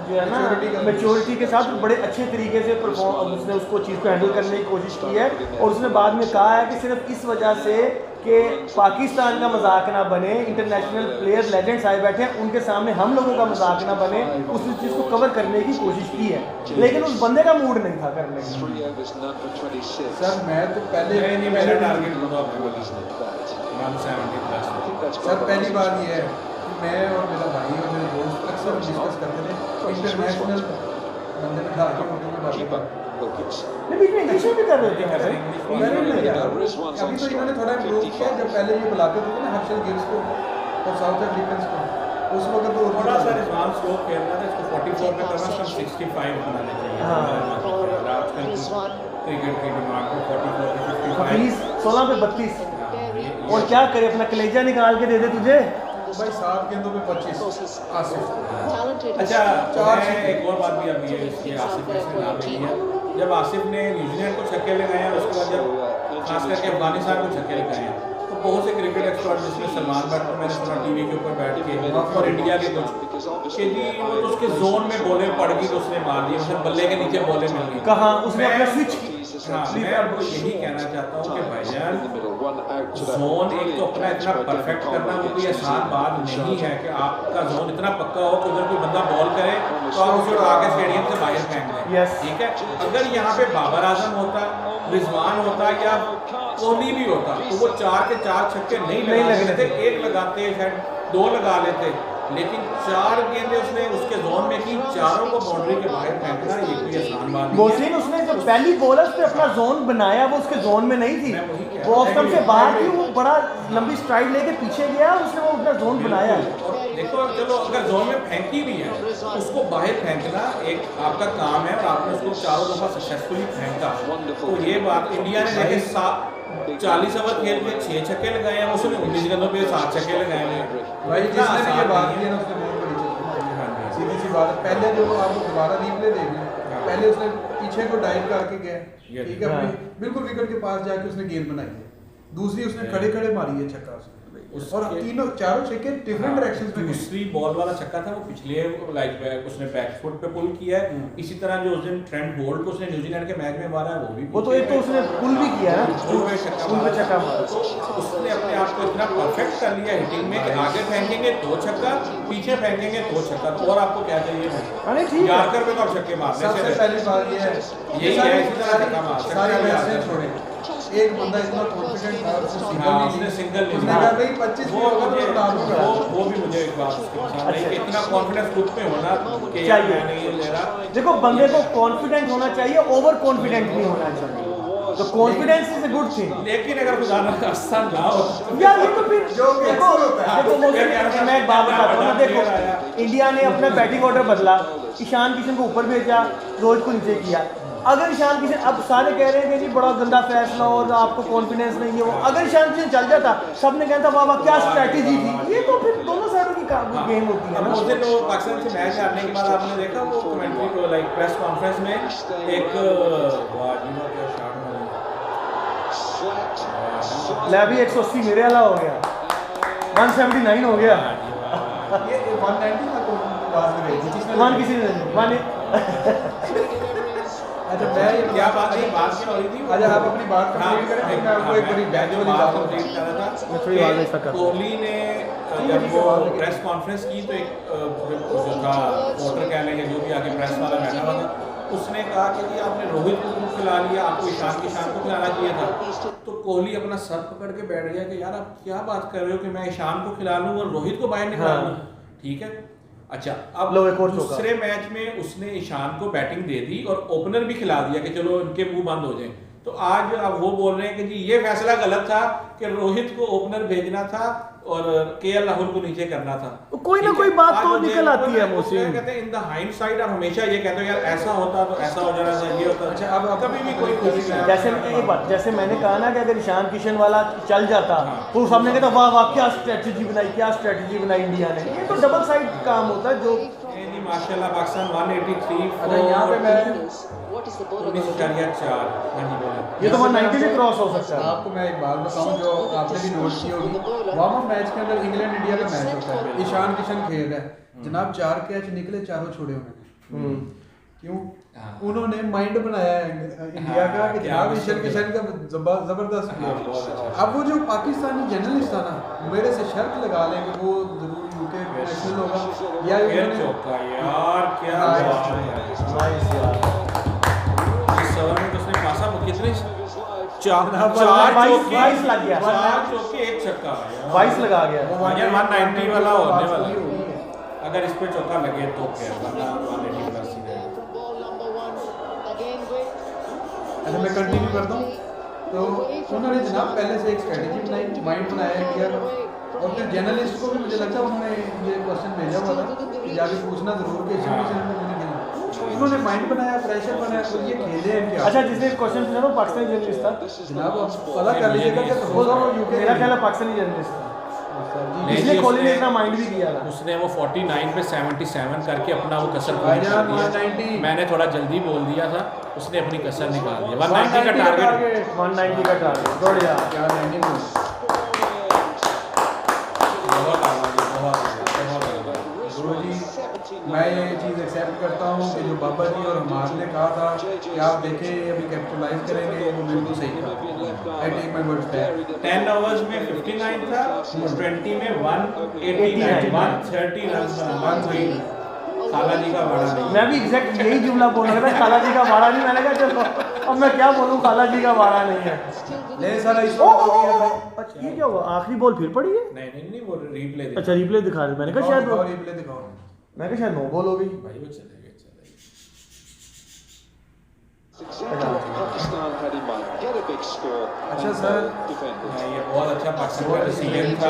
जो है ना Maturity का- मैच्योरिटी के साथ बड़े अच्छे तरीके से परफॉर्म उसने उसको चीज़ को हैंडल करने की कोशिश की है, और उसने बाद में कहा है कि सिर्फ इस वजह से कि पाकिस्तान का मजाक ना बने, इंटरनेशनल प्लेयर लेजेंड्स आए बैठे हैं, उनके सामने हम लोगों का मजाक ना बने, उसने चीज़ को कवर करने की कोशिश की है, लेकिन उस बंदे का मूड नहीं था करने का। 3 overs, none for 26. सर मैं तो पहले नहीं मेरा टारगेट होगा 170 प्लस। सर पहली बार ये है कि मैं और मेरा भाई और मेरे दोस्त अक्सर डिस्कस करते थे इंटरनेशनल बंदे बिठा के उर्दू में बातें करते थे। नहीं, बीच में इंग्लिश में भी कर रहे थे यार। मैंने नहीं किया। अभी तो इन्होंने थोड़ा इम्प्रूव किया, जब पहले ये बुलाते थे ना हर्षल गिल्स को और साउथ अफ्रीकन को, उस वक्त तो थोड़ा सा रिजवान स्लो खेलना था, इसको 44 में कम से कम 65 बनाने चाहिए। और आजकल रिजवान क्रिकेट की डिमांड को 44 पे 55। 20 16 पे 32, और क्या करे, अपना कलेजा निकाल के दे दे तुझे। भाई 7 गेंदों पे 25 आसिफ। talented. अच्छा चार मैं एक और बात भी अभी इसकी आसिफ ने इसमें नाम लिया है। जब आसिफ ने न्यूजीलैंड को छक्के लगाए हैं, उसके बाद जब खास करके अफगानिस्तान को छक्के लगाए हैं, तो बहुत से क्रिकेट एक्सपर्ट जिसमें सलमान भट्ट को मैंने सुना टीवी के ऊपर बैठ के, और इंडिया के कुछ कि जी वो तो उसके जोन में बॉलें पड़ गई तो उसने मार दी, उसने बल्ले के नीचे बॉलें मिल गई। कहाँ उसने अपना स्विच हाँ, मैं आपको यही कहना चाहता हूँ कि भाईजान जोन एक तो अपना इतना परफेक्ट करना वो कोई आसान बात नहीं है कि आपका जोन इतना पक्का हो कि उधर कोई बंदा बॉल करे तो आप उसे उठा के स्टेडियम से बाहर फेंक दें। Yes. ठीक है, अगर यहाँ पे बाबर आजम होता, रिजवान होता या कोहली भी होता तो वो 4 के 4 छक्के नहीं लगा लेते, एक लगाते शायद 2 लगा लेते, लेकिन 4 गेंदें उसने उसके जोन में की, चारों को बाउंड्री के बाहर फेंकना ये कोई आसान बात नहीं मोहसिन उसने जो पहली बॉल उसने अपना जोन बनाया वो उसके जोन में नहीं थी, मैं वही कह वो रहा ऑफ स्टंप से बाहर थी, वो बड़ा लंबी स्ट्राइड लेके पीछे गया, उसने वो अपना जोन बनाया। और देखो चलो अगर जोन में फेंकी भी है उसको बाहर फेंकना एक आपका काम है, और आपने उसको चारों दफा सक्सेसफुली फेंका, तो ये बात इंडिया ने देखे 40 ओवर खेल के 6 छक्के लगाए हैं, उसने 19 गेंदों पे 7 छक्के लगाए हैं। भाई इतना जिसने भी ये आसान बात नहीं की है। है ना उसने बहुत बड़ी चीज़ हाँ जी। सीधी सी बात है। पहले जो आपको दोबारा रिप्ले देख लें, पहले उसने पीछे को डाइव करके गया, ठीक है, हाँ। अपनी बिल्कुल विकेट के पास जाके उसने गेंद बनाई है, दूसरी उसने खड़े खड़े मारी है छक्का उसने, और तीनों चारों छक्के डिफरेंट डायरेक्शंस में गए। दूसरी बॉल वाला छक्का था वो पिछले लाइक उसने बैक फुट पे पुल किया है। इसी तरह जो उस दिन ट्रेंट बोल्ट को उसने न्यूजीलैंड के मैच में मारा है वो तो एक तो उसने पुल भी किया है ना, पुल पे छक्का पुल पे मारा। छक्का मारा। तो उसने अपने आप को इतना परफेक्ट कर लिया हिटिंग में कि आगे फेंकेंगे 2 छक्का, पीछे फेंकेंगे 2 छक्का, तो और आपको क्या चाहिए? अरे ठीक है, यार्कर पे तो आप छक्के मारने सबसे से पहली बात ये है, यही है, इसी तरह छक्का मार सकते सारी हैं। मैचें छोड़े, एक बंदा इतना कॉन्फिडेंट था, उसने सिंगल हाँ, नहीं उसने ली, सिंगल नहीं उसने ली। कहा भाई 25 भी होगा तो उड़ा दूंगा। वो भी मुझे एक बात उसके पसंद नहीं कि इतना कॉन्फिडेंस खुद पे होना कि यार चाहिए। मैं नहीं ये ले रहा। देखो बंदे को कॉन्फिडेंट होना चाहिए, ओवर कॉन्फिडेंट नहीं होना चाहिए, तो confidence is a good thing. लेकिन अगर खुदा ना खास्ता ना हो यार ये तो फिर जो कि देखो अक्सर होता है। देखो मोहसिन, मैं एक बात बताता हूँ ना, देखो इंडिया ने अपना बैटिंग ऑर्डर बदला, ईशान किशन को ऊपर भेजा, रोहित को नीचे किया। अगर ईशान किशन, अब सारे कह रहे हैं कि जी बड़ा गंदा फैसला और आपको कॉन्फिडेंस नहीं है वो, अगर ईशान किशन चल जाता सब ने कहता वाह वाह क्या स्ट्रैटेजी थी, ये तो फिर दोनों साइडों की गेम होती है अब ना। उस दिन वो पाकिस्तान से मैच हारने के बाद आपने देखा वो कमेंट्री को लाइक प्रेस कॉन्फ्रेंस में एक वाह जी वाह क्या शॉट मारा। Flat. ले अभी 180 मेरे वाला हो गया, 179 हो गया, ये 190 का तो बात कर रही थी जिसने 1 किसी ने नहीं, 1 अच्छा मैं ये क्या बात है, बात क्या हो रही थी? अच्छा आप अपनी बात कंप्लीट करें, फिर मैं आपको एक बड़ी बैच जो वाली बात बात कंप्लीट बताऊं। कर रहा था मैं थोड़ी आवाज़ कि ऐसा करता हूं। कोहली ने जब वो प्रेस कॉन्फ्रेंस की तो एक जो था रिपोर्टर कह लेंगे जो भी आगे प्रेस वाला बैठा हुआ था, उसने कहा कि जी आपने रोहित को क्यों खिला लिया, आपको ईशान किशन को खिलाना चाहिए था। तो कोहली अपना सर पकड़ के बैठ गया कि यार आप क्या बात कर रहे हो कि मैं ईशान को खिला लूँ और रोहित को बाहर निकाल लूँ। ठीक है, अच्छा अब लो एक और चौका। दूसरे मैच में उसने ईशान को बैटिंग दे दी और ओपनर भी खिला दिया कि चलो इनके मुंह बंद हो जाए। तो आज अब वो बोल रहे हैं कि जी ये फैसला गलत था कि रोहित को ओपनर भेजना था और केएल राहुल को नीचे करना था। कोई ना कोई बात तो निकल आती है मोहसिन। कहते हैं इन द हाइंडसाइट आप हमेशा ये कहते हो यार ऐसा होता तो ऐसा हो जाना चाहिए होता। अच्छा अब कभी भी कोई जैसे मैंने कहा ना कि अगर ईशान किशन वाला चल जाता तो सबने कहता वाह वाह क्या स्ट्रेटजी बनाई इंडिया ने। ये तो डबल साइड काम होता है जो माशाल्लाह पाकिस्तान 183 अच्छा यहाँ पे मैं What is the ball? 19.4 ये तो 190 भी क्रॉस हो सकता है। आपको मैं एक बात बताऊं जो आपने भी नोट की होगी, वार्म अप मैच के अंदर इंग्लैंड इंडिया का मैच होता है, ईशान किशन खेल रहा है जनाब, 4 कैच निकले, चारों छोड़े उन्होंने। क्यों? उन्होंने माइंड बनाया है इंडिया का कि जनाब ईशान किशन का जबरदस्त प्लेयर। अब वो जो पाकिस्तानी जर्नलिस्ट था ना, मेरे से शर्त लगा लें कि वो जरूर यूके नेशनल होगा या यार क्या नाइस यार। इस ओवर में उसने पासा कितने चार 22 लग गया, 4 चौके 1 छक्का 22 लगा गया। यार 190 वाला होने वाला है। अगर इस पे चौका लगे तो क्या, वरना 180 प्लस ही रहेगा। Ball number 1 again with अच्छा मैं कंटिन्यू करता हूँ। तो उन्होंने जनाब पहले से एक स्ट्रेटेजी बनाई, माइंड बनाया किया, और फिर जर्नलिस्ट को भी मुझे लगता है उन्होंने ये क्वेश्चन भेजा हुआ था कि जाके पूछना जरूर कि ईशान किशन में मैंने खेला। उन्होंने माइंड बनाया, प्रेशर बनाया, तो ये खेले हैं क्या? अच्छा जिसने क्वेश्चन पूछा वो पाकिस्तानी जर्नलिस्ट था जनाब आप पता कर लीजिएगा कि वो तो मेरा ख्याल है पाकिस्तानी जर्नलिस्ट था जिसने कोहली ने इतना माइंड भी किया था। उसने वो 49 पे 77 करके अपना वो कसर पूरी भाईजान कर दिया। 190 मैंने थोड़ा जल्दी बोल दिया था, उसने अपनी कसर निकाल दिया। 190 का टारगेट 190 का टारगेट बढ़िया। क्या लैंडिंग हो। बहुत आगे, बहुत आगे। गुरुजी मैं ये चीज़ एक्सेप्ट करता हूँ कि जो बाबा जी और हमारे ने कहा था कि आप देखें अभी कैपिटलाइज करेंगे, वो बिल्कुल सही था। I take my words back. 10 overs में 59 था, 20 में 189 130 रन बना। 130 खाला जी का बड़ा नहीं। मैं भी एग्जैक्ट यही जुमला बोल रहा था, खाला जी का बाड़ा नहीं। मैंने कहा चलो अब मैं क्या बोलूँ, खाला जी का बाड़ा नहीं है। ले सारा इस अच्छा ये क्या हुआ, आखिरी बॉल फिर पड़ी है? नहीं वो रिप्ले अच्छा रिप्ले दिखा रहे, मैंने कहा शायद रिप्ले दिखाओ। मैं कहा शायद नो बॉल हो गई। भाई वो चले गए। Exactly what Pakistan had in mind. Get a big score. अच्छा सर Defend. ये बहुत अच्छा पाकिस्तान का डिसीजन था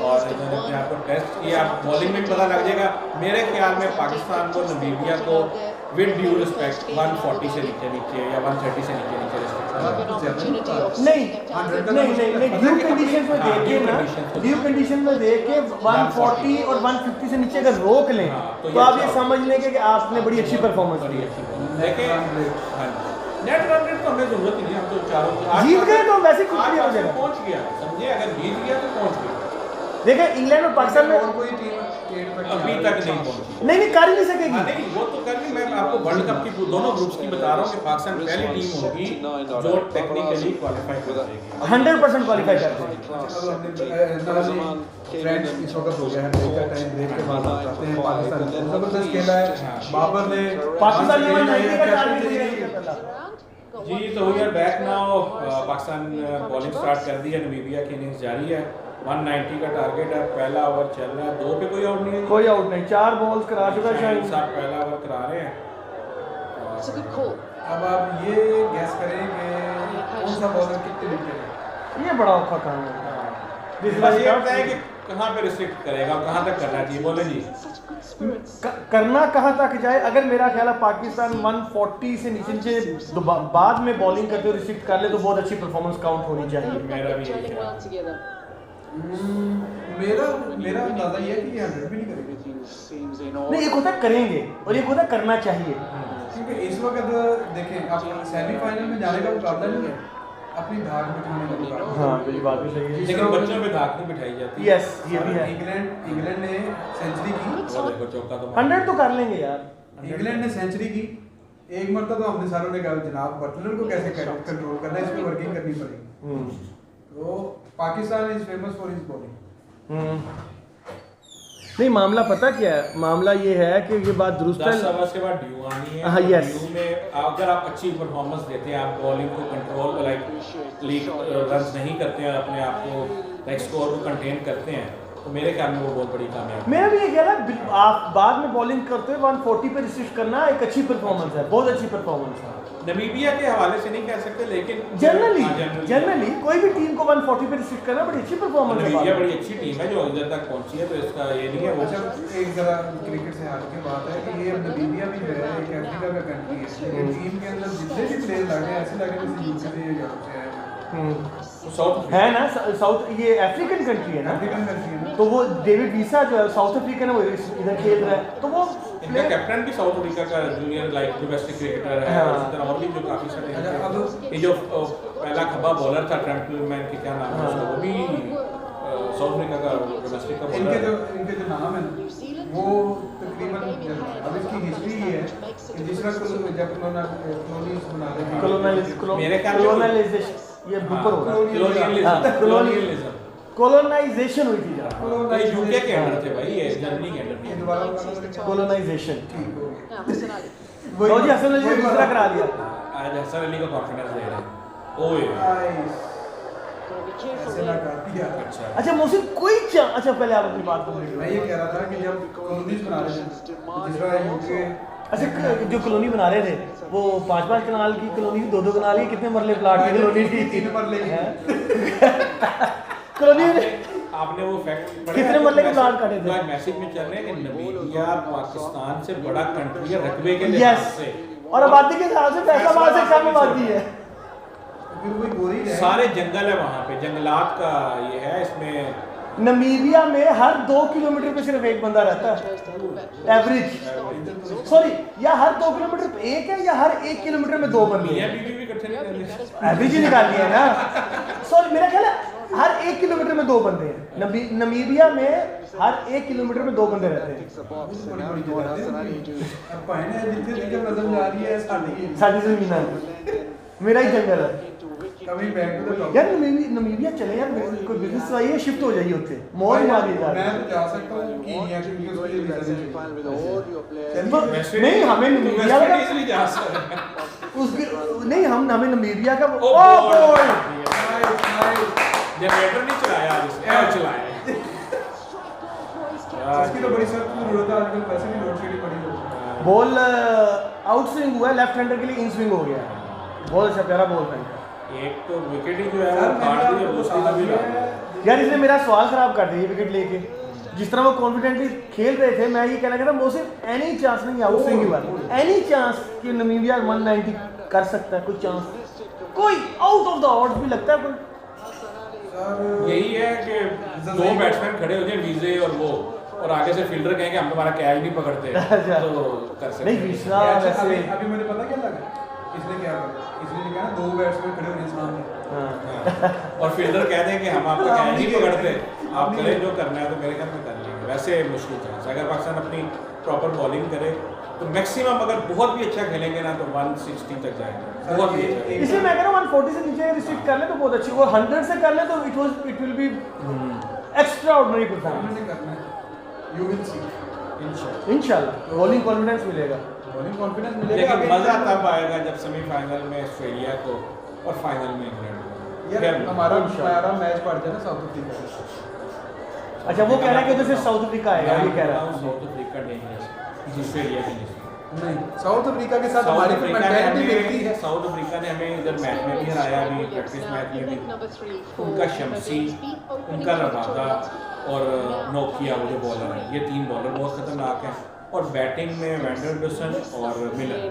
और इन्होंने अपने आप को टेस्ट किया। बॉलिंग में पता लग जाएगा। मेरे ख्याल में पाकिस्तान को नामीबिया को विद ड्यू रिस्पेक्ट 140 से नीचे या 130 से नीचे रिस्पेक्ट नहीं ड्यू कंडीशन में देख के ना, ड्यू कंडीशन में देख के 140 और 150 से नीचे अगर रोक लें तो आप ये समझ लेंगे कि आपने बड़ी अच्छी परफॉर्मेंस दी है। नेट रन रेट तो हमें जरूरत ही नहीं, हम तो चारों जीत गए तो वैसे कुछ नहीं हो जाएगा। पहुंच गया, समझे, अगर जीत गया तो पहुंच गया। देखिए इंग्लैंड और पाकिस्तान में और कोई टीम अभी तक नहीं पहुंची। नहीं कर ही नहीं सकेगी। नहीं वो तो कर भी, मैं आपको वर्ल्ड कप की दोनों ग्रुप्स की बता रहा हूँ कि पाकिस्तान पहली टीम होगी जो टेक्निकली क्वालिफाई कर जाएगी, 100% क्वालिफाई करते हैं। फ्रेंड्स इस वक्त हो गया है, ब्रेक का टाइम, ब्रेक के बाद आप जाते हैं। पाकिस्तान ने जबरदस्त खेला है, बाबर ने पाकिस्तान ने 190 का टारगेट दिया। जी तो we are back now. Pakistan bowling start कर दी है, नामीबिया की इनिंग्स जारी है। 190 का टारगेट है, पहला ओवर चल रहा है, 2 पे कोई आउट नहीं है, कोई आउट नहीं, 4 बॉल्स करा चुका है शायद। साथ पहला ओवर करा रहे हैं। It's a good call. अब आप ये गैस करें कि कौन सा बॉलर कितने विकेट है। ये बड़ा औखा काम है। बस ये होता है कि कहाँ पे रिस्ट्रिक्ट करेगा, कहाँ तक करना चाहिए, बोले जी। करना कहाँ तक जाए। अगर मेरा ख्याल है पाकिस्तान 140 से नीचे बाद में बॉलिंग करते हुए रिस्ट्रिक्ट कर ले तो बहुत अच्छी परफॉर्मेंस काउंट होनी चाहिए। मेरा भी यही Gelling ख्याल well together. मेरा अंदाजा ये है कि ये 100 भी नहीं करेंगे, नहीं एक होता करेंगे और एक होता करना चाहिए। क्योंकि इस वक्त देखें आप सेमीफाइनल में जाने का मुकाबला नहीं है, अपनी धाक बिठाने का मुकाबला। हाँ मेरी बात भी सही है। लेकिन बच्चों में धाक नहीं बिठाई जाती। यस ये भी है। इंग्लैंड ने सेंचुरी की, वो देखो चौका तो 100 तो कर लेंगे यार। इंग्लैंड ने सेंचुरी की एक मरतबा, तो हमने सारों ने कहा जनाब बटलर को कैसे कंट्रोल करना है, इस पे वर्किंग करनी पड़ेगी। तो Pakistan is famous for his bowling. नहीं मामला पता क्या है, मामला ये है कि ये बात दुरुस्त 10 है। ओवर्स के बाद ड्यू आनी है। हाँ, yes. ड्यू में अगर आप अच्छी परफॉर्मेंस देते हैं, आप बॉलिंग को कंट्रोल लाइक लीग रन नहीं करते हैं, अपने आप को लाइक स्कोर को कंटेन करते हैं, तो मेरे ख्याल में वो बहुत बड़ी कामयाबी। मेरा भी ये ख्याल है आप बाद में बॉलिंग करते हुए 140 पे रिस्ट्रिक्ट करना एक अच्छी परफॉर्मेंस है, बहुत अच्छी परफॉर्मेंस है। नमीबिया के हवाले से नहीं कह सकते, लेकिन जनरली कोई भी टीम को 140 पे रिस्ट्रिक्ट करना बड़ी अच्छी परफॉर्मेंस है। नमीबिया बड़ी अच्छी टीम है जो इधर तक पहुंची है, तो इसका ये नहीं है वो। अच्छा एक जरा क्रिकेट से हट के बात है कि ये नमीबिया भी जो है एक अफ्रीका का कंट्री है, लेकिन टीम के अंदर जितने भी प्लेयर लगे ऐसे लगे जैसे यूके से या यूरोप से आए साउथ है ना, साउथ ये अफ्रीकन कंट्री है ना, अफ्रीकन कंट्री है ना। तो वो डेविड वीसा जो है साउथ अफ्रीकन है, वो इधर खेल रहा है, तो वो इनका कैप्टन भी साउथ अफ्रीका का जूनियर लाइक डोमेस्टिक क्रिकेटर है। हाँ। उसी तरह और भी जो काफी सारे अच्छा, हैं। अब ये जो पहला खब्बा बॉलर था ट्रैम्पलमैन के क्या नाम है उसका, वो भी साउथ अफ्रीका का डोमेस्टिक का बॉलर है। इनके जो नाम है ना वो तकरीबन अब इसकी हिस्ट्री ये है कि जिस तरह जब कॉलोनीज बना रहे मेरे ख्याल में कॉलोनाइजेशन ये ऊपर होगा, कॉलोनियलिज्म कॉलोनाइजेशन हुई थी जरा, यूके के अंडर थे भाई, ये जर्मनी के अंडर ये नहीं। दोबारा कॉलोनाइजेशन। ठीक हो गया। Now, Hassan Ali. लो जी हसन अली ने दूसरा करा दिया। आज हसन अली को कॉन्फिडेंस दे रहे हैं। ओए Gotta be careful ऐसे ना there. कर दिया। अच्छा अच्छा मोहसिन अच्छा पहले आप अपनी बात कंप्लीट मैं ये कह रहा था कि जब कॉलोनीज बना रहे थे जिस तरह यूके अच्छा जो कॉलोनी बना रहे थे वो 5-5 कनाल की कॉलोनी थी, 2-2 कनाल की, कितने मरले प्लाट की कॉलोनी थी? 3 मरले की। कॉलोनी आपने वो फैक्ट कितने मरले के प्लाट काटे थे? आज मैसेज में चल रहे हैं कि नमीबिया पाकिस्तान से बड़ा कंट्री है रकबे के लिहाज यस, से, और आबादी के हिसाब से फैसलाबाद से कम आबादी है। फिर वही बोरी है। सारे जंगल है वहाँ पे, जंगलात का ये है इसमें। नमीबिया में हर 2 किलोमीटर पे सिर्फ एक बंदा रहता है एवरेज, सॉरी, या हर 2 किलोमीटर पे एक है या हर 1 किलोमीटर में 2 बंदे मियाँ हैं। बीवी भी इकट्ठे नहीं करने। एवरेज ही निकालनी है ना, सॉरी मेरा ख्याल है हर 1 किलोमीटर में 2 बंदे हैं। नमीबिया में हर 1 किलोमीटर में 2 बंदे रहते हैं। अब पानी है जितने जितने नजर जा रही है सारी जमीन है, मेरा ही जंगल है। कभी बैक टू द टॉपिक। यार नमीबिया चले यार, कोई बिजनेस चाहिए शिफ्ट हो जाइए उत्ते मौज मारी जा मैं तो जा सकता हूं कीनिया क्योंकि उसके लिए वीजा नहीं चाहिए। तो नहीं हमें नमीबिया का इजीली जा सकते हैं। उसके नहीं हमें नमीबिया का ओ ओ बॉय जनरेटर नहीं चलाया आज इसने, चलाया इसकी तो बड़ी सख्त जरूरत है आजकल, वैसे भी लोड शेडिंग बड़ी हो रही है। बॉल आउट स्विंग हुआ है, लेफ्ट हैंडर के लिए इन स्विंग हो गया है। बहुत अच्छा प्यारा बॉल था। एक तो विकेट ही जो है वो सर काट मैंने दिया, आपको दूसरी बता का भी दिया डाल दिया। है। यार इसने मेरा सवाल खराब कर दिया विकेट लेके, जिस तरह वो कॉन्फिडेंटली खेल रहे थे। मैं ये कहना चाहता हूँ मोहसिन एनी चांस नहीं आउट स्विंग की बात, एनी चांस कि नमीबिया 190 कर सकता है, कोई चांस, कोई आउट ऑफ द ऑड्स भी लगता है कोई? सर यही है कि दो बैट्समैन खड़े हो जाए वीजे और वो, और आगे से फील्डर कहेंगे हम तुम्हारा कैच नहीं पकड़ते, अच्छा। तो कर सकते नहीं हैं। विश्रा वैसे अभी मुझे पता क्या लगा इसने क्या करा, इसने कहा 2 बैट्समैन खड़े होने सामने हाँ। और फील्डर कह दें कि हम आपका हम कैच नहीं नहीं पकड़ते, हम आप नहीं करें जो करना है, तो मेरे ख्याल में कर लेंगे। वैसे मुश्किल चांस, अगर पाकिस्तान अपनी प्रॉपर बॉलिंग करे तो मैक्सिमम, अगर बहुत भी अच्छा खेलेंगे ना तो 160 तक जाएंगे, बहुत भी अच्छा। इसलिए मैं कह रहा हूँ 140 से नीचे रिस्ट्रिक्ट कर ले तो बहुत अच्छी, वो 100 से कर ले तो it will be extra ordinary performance. हमने करना है, यू विल सी इंशाल्लाह बॉलिंग कॉन्फिडेंस मिलेगा। बॉलिंग कॉन्फिडेंस मिलेगा। लेकिन अभी मजा तब आएगा जब सेमीफाइनल में ऑस्ट्रेलिया को और फाइनल में इंग्लैंड को। यार खैर, हमारा मैच पड़ जाए ना साउथ अफ्रीका से। अच्छा वो कह रहा है कि उधर से साउथ अफ्रीका आएगा, ये कह रहा है। साउथ अफ्रीका डेंजरस, ऑस्ट्रेलिया की नहीं। नहीं, साउथ अफ्रीका के साथ साउथ हमारी अफ्रीका ने मेंटालिटी मिलती हमें है। साउथ अफ्रीका ने हमें इधर मैच में भी हराया, अभी प्रैक्टिस मैच में भी। उनका शमसी, उनका रबादा और नोकिया वो जो बॉलर हैं, ये 3 बॉलर बहुत खतरनाक हैं। और बैटिंग में वेंडरबिसन और मिलर,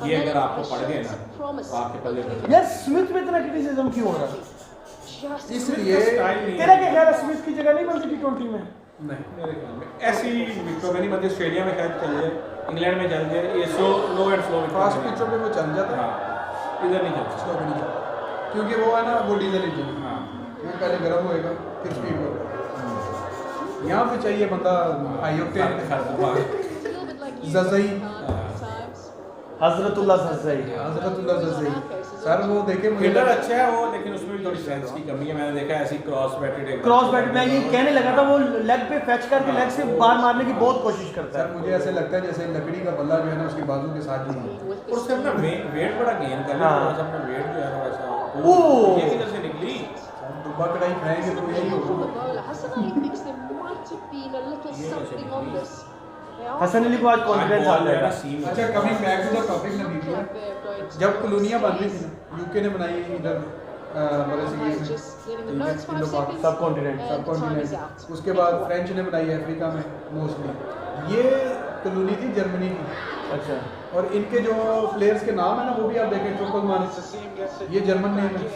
ये अगर आपको पड़ गए ना तो आपके पल्ले पड़ जाएगा। यार स्मिथ में इतना क्रिटिसिज्म क्यों हो रहा है? इसलिए स्टाइल नहीं तेरा है। क्या ख्याल है स्मिथ की जगह नहीं बनती T20 में? नहीं, मेरे ख्याल में ऐसी विकेटों में नहीं बनती, ऑस्ट्रेलिया में शायद चल जाए, इंग्लैंड में चल जाए, ये लो एंड स्लो फास्ट पिचों पे वो चल जाता है, हाँ, इधर नहीं चलता। स्लो पे नहीं चलता। क्योंकि वो है ना वो डीजल इंजन, हाँ, वो पहले गर्म होएगा फिर स्पीड होगा। यहाँ पे चाहिए बंदा high octane, Zazai, Hazratullah Zazai. Hazratullah Zazai. Sir वो देखे मुझे हिटर अच्छा है वो, लेकिन उसमें भी थोड़ी सेंस की कमी है। मैंने देखा ऐसी क्रॉस बैटेड क्रॉस बैट में ये कहने लगा था वो लेग पे फैच करके लेग से बार मारने की बहुत कोशिश करता सर है। मुझे ऐसे लगता है जैसे लकड़ी का बल्ला जो है ना उसके बाजू के साथ ही है। और उससे अपना वेट बड़ा गेन कर लिया, हाँ। थोड़ा सा अपना वेट जो है थोड़ा सा। ओह! ये किधर से निकली? सर दुब्बा कढ़ाई खाएंगे तो यही होगा। Hassan Ali thinks there might have been a little something on this. Hasan Ali को आज कॉन्फिडेंस आ है ना जाएगा। सीम अच्छा coming back to the topic ना बीबी जब कॉलोनियां बन रही थी ना यूके ने बनाई इधर सब कॉन्टिनेंट सबकॉन्टिनेंट उसके बाद फ्रेंच ने बनाई अफ्रीका में मोस्टली ये कॉलोनी थी जर्मनी की अच्छा और इनके जो प्लेयर्स के नाम है ना वो भी आप देखें चोकलमान ये जर्मन नेम है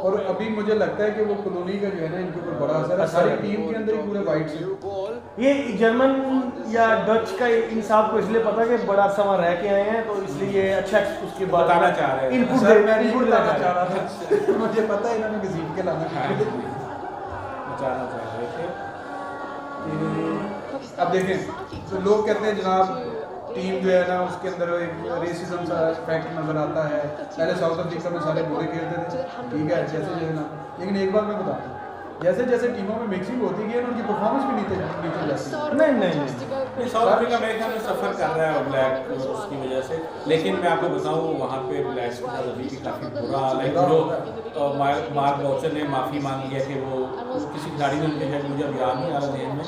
और अभी मुझे लगता है कि वो कॉलोनी का जो है ना इनके ऊपर बड़ा असर है सारी टीम के अंदर ही पूरे वाइट से ये जर्मन या डच का इन साहब को इसलिए पता कि बड़ा समय रह के आए हैं तो इसलिए ये अच्छा उसके बाद बताना चाह रहे हैं। इनपुट सर मैं नहीं इनपुट बताना देना चाह रहा था मुझे पता है इन्होंने घसीट के लाना बचाना चाह रहे थे। अब देखें तो लोग कहते हैं जनाब टीम जो है ना उसके अंदर एक रेसिज्म सा फैक्ट नजर आता है पहले साउथ अफ्रीका में सारे बुरे खेलते थे ठीक है जैसे जो है ना लेकिन एक बार मैं बताता हूँ जैसे जैसे टीमों में मिक्सिंग होती है ना उनकी परफॉर्मेंस भी नीचे जाती है नहीं साउथ अफ्रीका मेरे ख्याल में सफ़र कर रहा है ब्लैक उसकी वजह से लेकिन मैं आपको बताऊं वहाँ पे ब्लैक्स के साथ अभी भी काफ़ी बुरा हाल है जो मार्क बॉचर ने माफ़ी मांगी है कि वो किसी खिलाड़ी ने उनके शायद मुझे अब याद नहीं आ रहा ध्यान में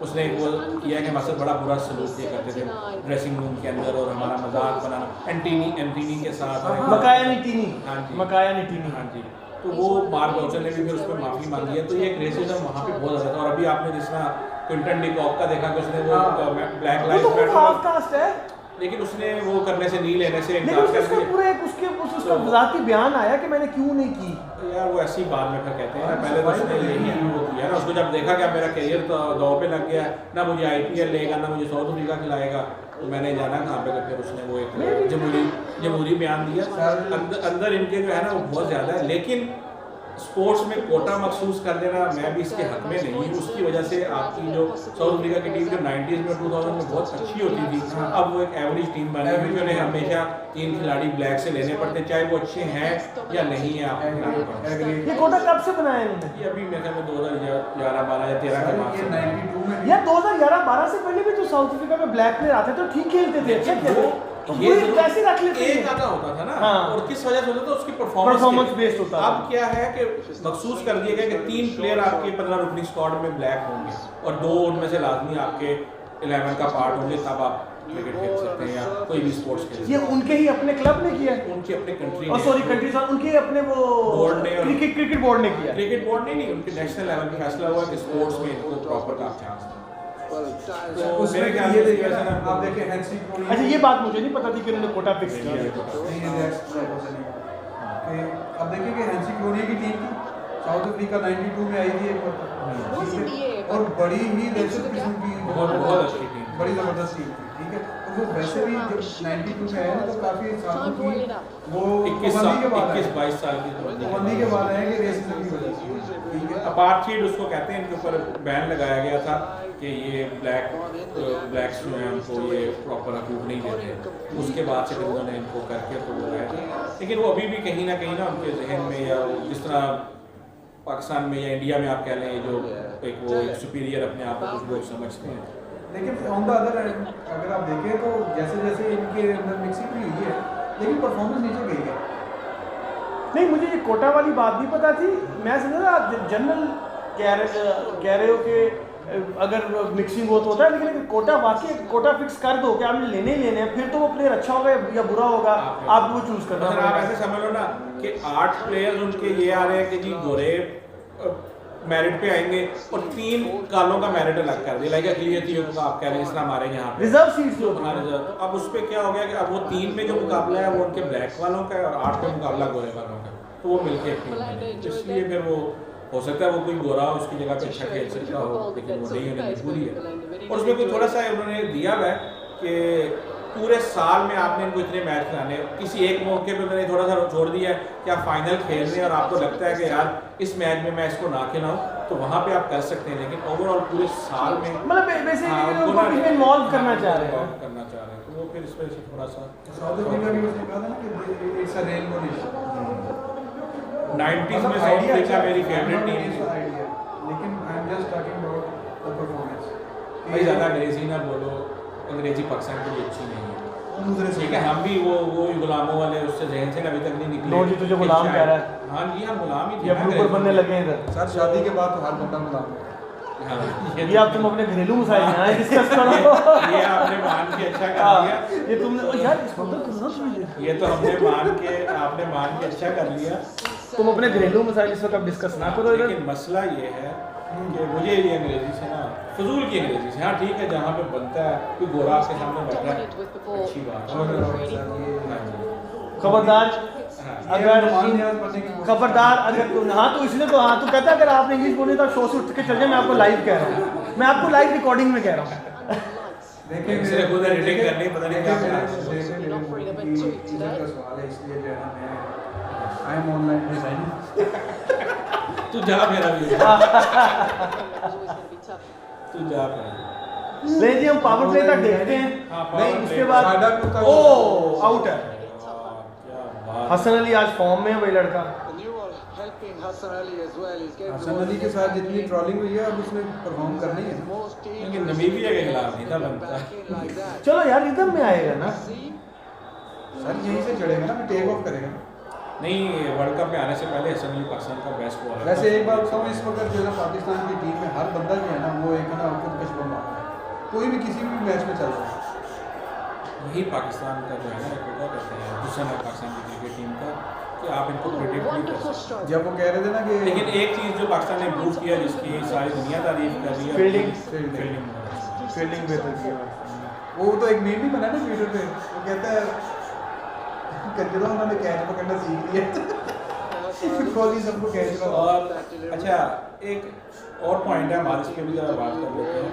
उसने वो किया कि हमारे साथ बड़ा बुरा सलूक किया करते थे ड्रेसिंग रूम के अंदर और हमारा मजाक बनाना एंटीनी के साथ मकाया नीटीनी हाँ जी मकाया नीटीनी हाँ जी तो वो मार्क बॉचर ने भी फिर उस पर माफ़ी मांगी है तो ये एक रेसिज्म वहाँ पे बहुत ज़्यादा था और अभी आपने जिस तरह क्विंटन डी कॉक का देखा कि उसने वो ब्लैक वो तो लाइव्स हाफ कास्ट है लेकिन उसने वो करने से नहीं लेने से लेकिन इनकार उसका कर पूरे उसका ज़ाती बयान आया कि मैंने क्यों नहीं की दिया यार वो ऐसी बात में फिर कहते हैं ना पहले तो उसने यही वो किया ना उसको जब देखा कि अब मेरा करियर तो दाव पे लग गया ना मुझे IPL लेगा ना मुझे साउथ अफ्रीका खिलाएगा तो मैंने जाना कहाँ पे तो फिर उसने वो एक जमहूरी बयान दिया अंदर इनके जो है ना वो बहुत ज़्यादा है लेकिन स्पोर्ट्स में कोटा मखसूस कर देना मैं भी इसके हक में नहीं उसकी वजह से आपकी जो साउथ अफ्रीका की टीम जो 90s में 2000 में बहुत अच्छी होती थी अब वो एक एवरेज टीम बन गई क्योंकि उन्हें हमेशा 3 खिलाड़ी ब्लैक से लेने पड़ते हैं चाहे वो अच्छे हैं या नहीं है आप ये कोटा कब से बनाया इन्होंने ये अभी मेरे ख्याल में 2011 12 या 13 के बाद ये से 92 में यार 2011-12 से पहले भी तो साउथ अफ्रीका में ब्लैक प्लेयर आते तो ठीक खेलते थे अच्छा खेलते तो ये वो वैसे रख लेते एक हैं आधा होता था ना हाँ। और किस वजह से होता था उसकी परफॉर्मेंस परफॉर्मेंस बेस्ड होता था। अब क्या है कि मखसूस कर दिया गया कि 3 प्लेयर आपके 15 रुकनी स्क्वाड में ब्लैक होंगे और 2 उनमें से लाजमी आपके 11 का पार्ट होंगे तब आप क्रिकेट खेल सकते हैं या कोई भी स्पोर्ट्स खेल सकते ये उनके ही अपने क्लब ने किया हैं उनकी अपनी कंट्री और सॉरी कंट्री उनके अपने वो बोर्ड ने और- क्रिकेट बोर्ड ने किया क्रिकेट बोर्ड ने नहीं उनके नेशनल लेवल पे फैसला हुआ कि स्पोर्ट्स में इनको प्रॉपर का चांस दें तो उसमें मेरे ख्याल ये से देखिए वैसे ना ना आप देखिए हैंसी अच्छा ये बात मुझे नहीं पता थी कि उन्होंने कोटा फिक्स किया अब देखिए कि हैंसी क्रोनिया की टीम थी साउथ अफ्रीका 92 में आई थी एक बार और बड़ी ही दहशत किस्म की बहुत अच्छी टीम बड़ी जबरदस्त टीम थी ठीक है और वो वैसे भी जब 92 में आए ना तो काफी सालों की वो 21 पाबंदी के बाद 22 साल की पाबंदी के बाद आए कि रेसिज्म की वजह से ठीक है अपार्थीड उसको कहते हैं इनके ऊपर बैन लगाया गया था कि ये ब्लैक्स जो हैं उनको ये प्रॉपर हकूक नहीं देते उसके बाद से फिर उन्होंने इनको करके तो लगाया था लेकिन वो अभी भी कहीं ना उनके जहन में या जिस तरह पाकिस्तान में या इंडिया में आप कह लें जो एक सुपीरियर अपने आप को कुछ लोग समझते हैं लेकिन ऑन द अदर एंड अगर आप देखें तो जैसे जैसे इनके अंदर मिक्सिंग भी हुई है लेकिन परफॉर्मेंस नीचे गई है नहीं मुझे ये कोटा वाली बात नहीं पता थी मैं समझा जनरल कह रहे हो कि अगर मिक्सिंग हो तो होता है लेकिन अगर कोटा वाकई कोटा फिक्स कर दो कि आपने लेने ही लेने हैं फिर तो वो प्लेयर अच्छा होगा या बुरा होगा आप वो चूज करना मतलब आप ऐसे समझ लो ना कि 8 प्लेयर्स उनके ये आ रहे हैं कि जी गोरे मेरिट पे आएंगे और 3 कालों का मेरिट अलग कर दिया लाइक अकलियतियों का आप कह रहे हैं जिस तरह हमारे यहाँ पे रिजर्व सीट्स जो हाँ रिजर्व तो अब उस पर क्या हो गया कि अब वो 3 में जो मुकाबला है वो उनके ब्लैक वालों का है और 8 पे मुकाबला गोरे वालों का तो वो मिलके एक टीम बने इसलिए फिर वो हो सकता है वो कोई गोरा उसकी जगह पे अच्छा खेल सकता हो लेकिन वो नहीं होने मजबूरी है और उसमें कोई थोड़ा सा उन्होंने दिया हुआ है कि पूरे साल में आपने इनको इतने मैच खिलाने किसी एक मौके पे उन्होंने थोड़ा सा छोड़ दिया है कि आप फाइनल खेल रहे हैं और आपको लगता है कि यार इस मैच में मैं इसको ना खिलाऊं तो वहाँ पे आप कर सकते हैं लेकिन ओवरऑल पूरे साल में मतलब बेसिकली उनको इसमें इन्वॉल्व करना चाह रहे हैं तो वो फिर इस वजह से थोड़ा सा साउथ अफ्रीका की उसने कहा था ना कि it's a rainbow nation 90s में साउथ अफ्रीका मेरी फेवरेट टीम थी लेकिन I am just talking about the performance भाई ज़्यादा अंग्रेजी ना बोलो अंग्रेजी पाकिस्तान के लिए अच्छी नहीं है दूसरे से ठीक है हम भी वो गुलामों वाले उससे जहन से अभी तक नहीं निकले लो जी तुझे गुलाम कह रहा है हाँ जी हम गुलाम ही थे ये ना ब्लूपर बनने लगे हैं इधर सर शादी के बाद तो हर बंदा गुलाम है हाँ, ये अब तुम अपने घरेलू मसाइल में आए डिस्कस करो। ये आपने मान के अच्छा कर लिया। ये तुमने ओ यार इसको तो करना चाहिए। ये तो आपने मान के अच्छा कर लिया। तुम अपने घरेलू मसाइल इस वक्त अब डिस्कस ना करो इधर। लेकिन मसला ये है कि मुझे ये अंग्रेजी से ना फजूल की अंग्रेजी से, हाँ ठीक है जहाँ पे बनता है कोई गोरा आपके सामने बैठा है Dominant with the ball. अच्छी बात है। हाँ जी। खबरदार हाँ। अगर मान लिया बनने की कोशिश खबरदार अगर तुम हाँ तो इसलिए तो हाँ तो कहता है अगर आपने इंग्लिश बोली तो शो से उठ के चल जाए। मैं आपको लाइव कह रहा हूँ, मैं आपको लाइव रिकॉर्डिंग में कह रहा हूँ। देखें इसलिए खुद एडिटिंग करनी पता नहीं क्या करना है। सवाल है इसलिए जो है ना मैं आई एम ऑनलाइन डिजाइनिंग। तू जा मेरा भी It's always going to be tough. तू जा मेरा। ले जी हम पावर प्ले तक देखते हैं। हाँ, power नहीं play उसके बाद साडा कुत्ता ओ आउट है। क्या बात। हसन अली आज फॉर्म में है वही लड़का। And you are helping Hassan Ali as well. He's getting Hasan Ali के साथ जितनी ट्रॉलिंग हुई है अब उसने परफॉर्म करना ही है। most लेकिन नमीबिया के खिलाफ नहीं था बनता। back in like that. चलो यार रिदम में आएगा ना। See? सर यहीं से चढ़ेगा ना, टेक ऑफ करेगा। नहीं वर्ल्ड कप में आने से पहले हसन अली पाकिस्तान का बेस्ट बॉलर। वैसे एक बात बताऊँ, इस वक्त जो है ना पाकिस्तान की टीम में हर बंदा जो है ना वो एक है ना खुद कश बम है, कोई भी किसी भी मैच में चल रहा है। यही पाकिस्तान का जो है ना एक क्या कहते हैं हुस्न है पाकिस्तान की क्रिकेट टीम का कि आप इनको प्रेडिक्ट नहीं कर Wonderful सकते। strike. जब वो कह रहे थे ना कि लेकिन एक चीज़ जो पाकिस्तान ने इम्प्रूव किया जिसकी सारी दुनिया तारीफ कर रही है Fielding. फील्डिंग। फील्डिंग बेहतर की। वो तो एक मीम भी बना ना ट्विटर पे, वो कहता है कंजरों उन्होंने कैच पकड़ना सीख लिया। कोहली सबको कैच पकड़ा। और अच्छा एक और पॉइंट है हमारे इसके भी ज़रा बात कर लेते हैं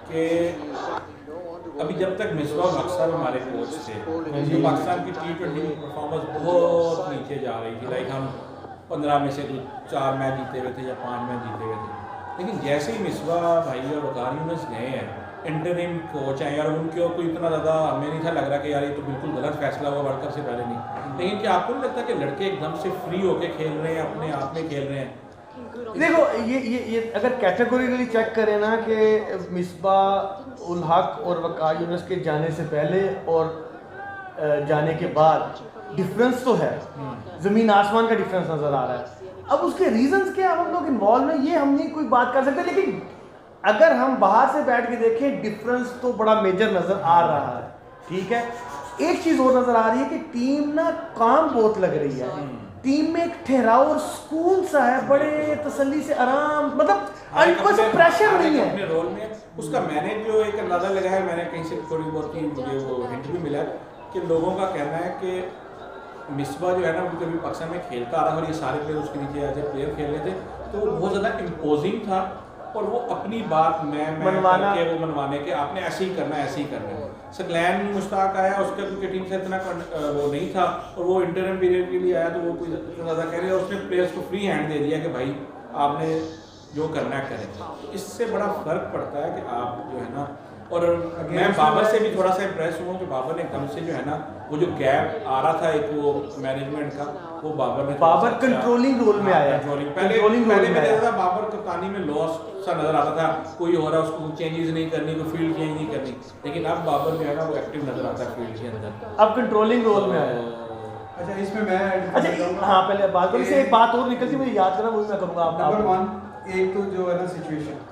कि अभी जब तक मिसबाह अक्सर हमारे कोच थे तो पाकिस्तान की T20 की परफॉर्मेंस बहुत नीचे जा रही थी। लाइक हम 15 में से कुछ 4 मैच जीते हुए थे या 5 मैच जीते हुए थे। लेकिन जैसे ही मिसबाह भाई और वकार यूनुस गए हैं इंटरिम कोच हैं यार, उनके कोई इतना ज़्यादा हमें नहीं था लग रहा कि यार ये तो बिल्कुल गलत फैसला हुआ वर्ल्ड कप से पहले नहीं। लेकिन क्या आपको नहीं लगता कि लड़के एकदम से फ्री होके खेल रहे हैं, अपने आप में खेल रहे हैं? देखो ये अगर कैटेगोरिकली चेक करें ना कि मिसबाह उल हक और वकार यूनुस के जाने से पहले और जाने के बाद डिफरेंस तो है, ज़मीन आसमान का डिफरेंस नज़र आ रहा है। अब उसके रीजंस क्या हम लोग इन्वॉल्व में ये हम नहीं कोई बात कर सकते, लेकिन अगर हम बाहर से बैठ के देखें डिफरेंस तो बड़ा मेजर नज़र आ रहा है। ठीक है, एक चीज़ और नज़र आ रही है कि टीम ना काम बहुत लग रही है, टीम में एक ठहराव और सुकून सा है, बड़े तसल्ली से आराम, मतलब कोई प्रेशर नहीं है अपने रोल में। उसका मैंने जो एक अंदाज़ा लगाया, मैंने कहीं से थोड़ी बहुत ही मुझे वो हिंट भी मिला कि लोगों का कहना है कि मिसबाह जो है ना वो कभी पाकिस्तान में खेलता आ रहा और ये सारे प्लेयर उसके नीचे एज ए प्लेयर खेल रहे थे तो वो बहुत ज़्यादा इम्पोजिंग था और वो अपनी बात मैं करके वो मनवाने के आपने ऐसे ही करना है, ऐसे ही करना है। सकलैन मुश्ताक आया, उसका क्योंकि टीम से इतना वो नहीं था और वो इंटरम पीरियड के लिए आया तो वो कोई इतना ज़्यादा कह रहे हैं, उसने प्लेयर्स को फ्री हैंड दे दिया कि भाई आपने जो करना है करें। तो इससे बड़ा फ़र्क पड़ता है कि आप जो है ना, और मैं बाबर से भी थोड़ा सा इम्प्रेस हुआ कि बाबर ने एकदम से जो है ना वो जो गैप आ रहा था एक वो मैनेजमेंट का, वो बाबर कंट्रोलिंग रोल में आया। पहले में था बाबर कप्तानी में लॉस सा नजर आता था, कोई हो रहा है उसको चेंजेस नहीं करनी, कोई फील्ड चेंज नहीं करनी, लेकिन अब बाबर जो है ना वो एक्टिव नजर आता है फील्ड के अंदर, अब कंट्रोलिंग रोल में आया। अच्छा इसमें मैं अच्छा हाँ पहले बात करो, एक बात और निकलती मुझे याद करना, वही मैं करूँगा। आप नंबर 1 एक तो जो है ना सिचुएशन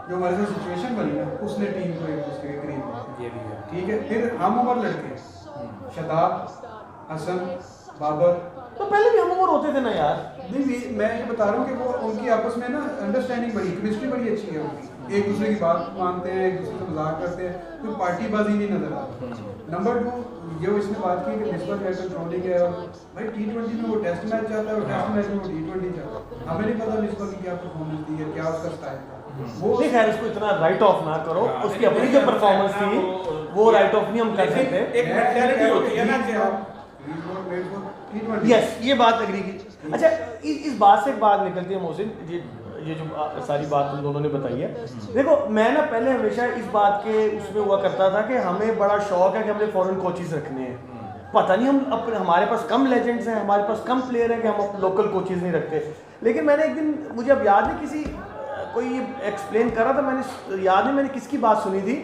जो हमारे साथ सिचुएशन बनी ना उसने टीम को एक दूसरे के करीब किया। ये भी है। ठीक है, फिर हम उम्र लड़के शदाब, हसन, बाबर, तो पहले भी हम उम्र होते थे ना यार। नहीं मैं ये बता रहा हूँ कि वो उनकी आपस में ना अंडरस्टैंडिंग बड़ी, केमिस्ट्री बड़ी अच्छी है उनकी, एक दूसरे की बात मानते हैं, एक दूसरे से मजाक करते हैं, कोई पार्टीबाजी नहीं नजर आती। नंबर 2 जो इसने बात की कि मिसबाह क्या कंट्रोलिंग है, और भाई T20 में वो टेस्ट मैच चाहता है और टेस्ट मैच में वो T20 चाहता है। हमें नहीं पता मिसबाह की क्या परफॉर्मेंस थी है, क्या उसका स्टाइल था। वो नहीं खैर इसको इतना राइट ऑफ ना करो, उसकी अपनी जो परफॉर्मेंस थी वो राइट ऑफ नहीं हम कर सकते। एक मेंटालिटी होती है ना कि आप यस ये बात एग्री की। अच्छा इस बात से एक बात निकलती है मोहसिन, ये जो सारी बात तुम दोनों ने बताई है, देखो मैं ना पहले हमेशा इस बात के उसमें हुआ करता था कि हमें बड़ा शौक है कि हमने फॉरेन कोचेस रखने हैं, पता नहीं हम अपने हमारे पास कम लेजेंड्स हैं, हमारे पास कम प्लेयर हैं कि हम लोकल कोचेस नहीं रखते। लेकिन मैंने एक दिन, मुझे अब याद नहीं किसी कोई एक्सप्लेन कर रहा था, मैंने याद नहीं मैंने किसकी बात सुनी थी,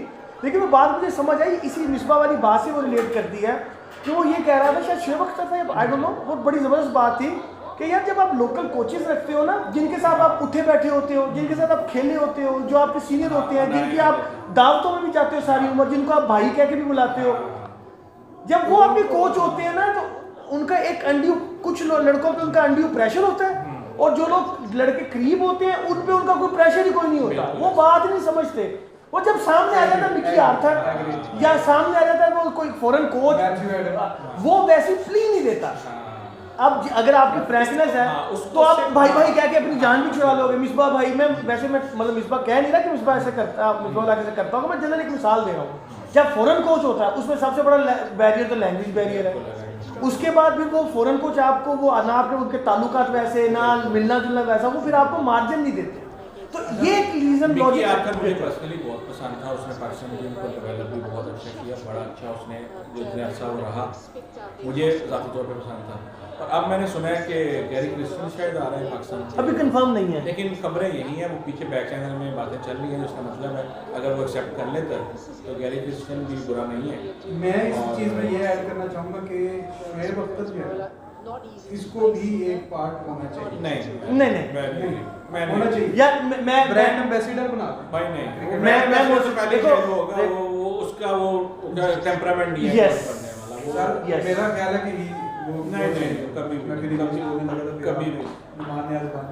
लेकिन वो बात मुझे समझ आई, इसी मिसबाह वाली बात से वो रिलेट करती है कि वो ये कह रहा था, शायद शेख अख्तर था, आई डोंट नो, बहुत बड़ी ज़बरदस्त बात थी कि यार जब आप लोकल कोचेस रखते हो ना, जिनके साथ आप उठे बैठे होते हो, जिनके साथ आप खेले होते हो, जो आपके सीनियर होते हैं, जिनकी आप दावतों में भी जाते हो सारी उम्र, जिनको आप भाई कह के भी बुलाते हो, जब वो आपके कोच होते हैं ना, तो उनका एक अनड्यू, कुछ लड़कों पे उनका अनड्यू प्रेशर होता है, और जो लोग लड़के करीब होते हैं उन पे उनका कोई प्रेशर ही कोई नहीं होता, वो बात नहीं समझते। वो जब सामने आ जाता है मिकी आर्थर या सामने आ जाता है वो कोई फॉरेन कोच, वो वैसी प्ली नहीं देता। अब अगर आपकी फ्रेशनेस है तो आप भाई भाई कह के अपनी जान भी छुड़ा लोगे। मिसबा भाई, मैं वैसे मैं मतलब मिसबा कह नहीं रहा कि मिसबा ऐसे करता, मिसबा ऐसे करता हूँ, मैं जनरल एक मिसाल दे रहा हूँ। जब फॉरेन कोच होता है उसमें सबसे बड़ा बैरियर तो लैंग्वेज बैरियर है। उसके बाद भी वो फॉरेन कोच आपको वो ना आपके उनके ताल्लुकात वैसे, ना मिलना जुलना वैसा, वो फिर आपको मार्जिन नहीं देते। तो ये एक रीजन मिकी आर्थर मुझे पर्सनली बहुत पसंद था। उसने पाकिस्तान टीम को डेवलप भी बहुत अच्छा किया, बड़ा अच्छा उसने जो इतने अच्छा वो रहा, मुझे ज़ाती तौर पे पसंद था। और अब मैंने सुना है कि गैरी क्रिस्टन शायद आ रहे हैं पाकिस्तान, अभी कंफर्म नहीं है, लेकिन खबरें यही हैं, वो पीछे बैक चैनल में बातें चल रही हैं, जिसका मतलब है अगर वो एक्सेप्ट कर लेते तो गैरी क्रिस्टन भी बुरा नहीं है। मैं इस चीज़ में ये ऐड करना चाहूँगा कि शुएब अख्तर जो है इसको भी एक पार्ट होना चाहिए। नहीं मैं होना चाहिए यार, मैं ब्रांड एम्बेसडर बना भाई नहीं, मैं उससे पहले देखो, होगा वो उसका वो टेम्परामेंट नहीं है Yes. करने वाला वो। Sir Yes. मेरा ख्याल है कि वो नहीं कभी मैं फिर कभी कभी कभी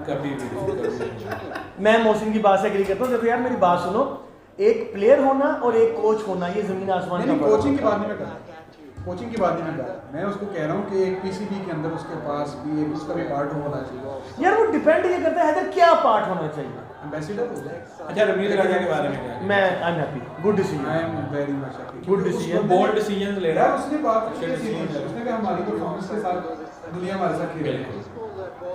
कभी मैं मोहसिन की बात से एग्री करता हूँ। देखो यार मेरी बात सुनो, एक प्लेयर होना और एक कोच होना ये जमीन आसमान का फर्क कोचिंग की है। बात नहीं मैं कर रहा, कोचिंग की बात नहीं मैं कर रहा, मैं उसको कह रहा हूँ कि एक पीसीबी के अंदर उसके पास भी एक उसका भी पार्ट होना चाहिए। यार वो डिपेंड ये करता है हैदर क्या पार्ट होना चाहिए। एम्बेसडर हो जाए। अच्छा रमीज राजा के बारे में क्या? मैं I am happy, good decision, I am very much happy. Good decision. Bold decisions ले रहा यार है उसने बात की अच्छे थी, decision। उसने कहा हमारी परफॉर्मेंस के साथ दुनिया हमारे साथ खेल रही है,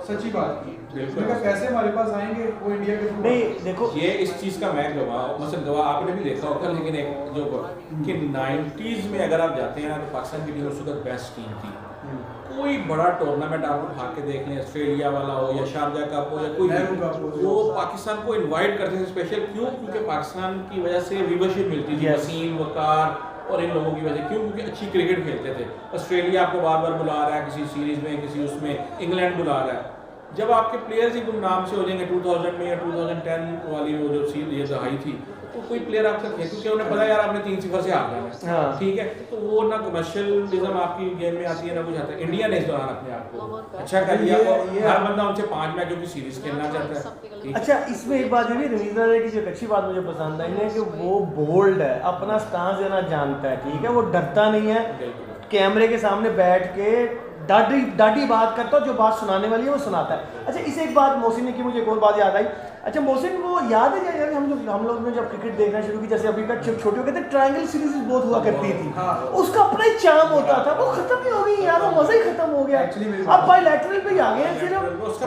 सच्ची बात की। उसने कहा पैसे हमारे पास आएंगे वो इंडिया के थ्रू। नहीं देखो ये इस चीज़ का मैं गवाह, मसलन गवाह आपने भी देखा होगा, लेकिन एक जो कि 90s में अगर आप जाते हैं ना तो पाकिस्तान की टीम उस वक्त बेस्ट टीम थी। कोई बड़ा टूर्नामेंट आप उठा के देख लें, ऑस्ट्रेलिया वाला हो या शारजा कप हो या कोई नेहरू कप हो, वो पाकिस्तान को इनवाइट करते थे स्पेशल। क्यों? क्योंकि पाकिस्तान की वजह से व्यूवरशिप मिलती थी, Yes. वसीम, वकार और इन लोगों की वजह से। क्यों? क्योंकि अच्छी क्रिकेट खेलते थे। ऑस्ट्रेलिया आपको बार बार बुला रहा है किसी सीरीज में, किसी उसमें, इंग्लैंड बुला रहा है। जब आपके प्लेयर्स ही गुमनाम से हो जाएंगे 2000 में या 2010 वाली वो जो ये दहाई थी, तो कोई प्लेयर आपका खेल, क्योंकि उन्हें पता है यार आपने 3-0 से हार जाना है, ठीक है, तो वो ना कमर्शियलिज्म आपकी गेम में आती है ना कुछ आता है। इंडिया ने इस दौरान अपने आप को अच्छा कर लिया, हर बंदा उनसे 5 मैचों की सीरीज खेलना चाहता है, ठीक है। अच्छा इसमें एक बात ये भी रमीज राजा की जो एक अच्छी बात मुझे पसंद आई है कि वो बोल्ड है, अपना स्टांस देना जानता है, ठीक है, वो डरता नहीं है, कैमरे के सामने बैठ के डाटी बात करता है, जो बात सुनाने वाली है वो सुनाता है। अच्छा इसे एक बात मोहसिन ने की, मुझे एक और बात याद आई। अच्छा मोहसिन वो याद है यार हम लोग ने जब क्रिकेट देखना शुरू की, जैसे अभी का जब छोटे हो गए थे, ट्रायंगल सीरीज बहुत हुआ करती थी, उसका अपना ही चार्म होता था, वो खत्म ही हो गई यार, वो मजा ही खत्म हो गया। अब बायलैटरल पे ही आ गए सिर्फ, उसका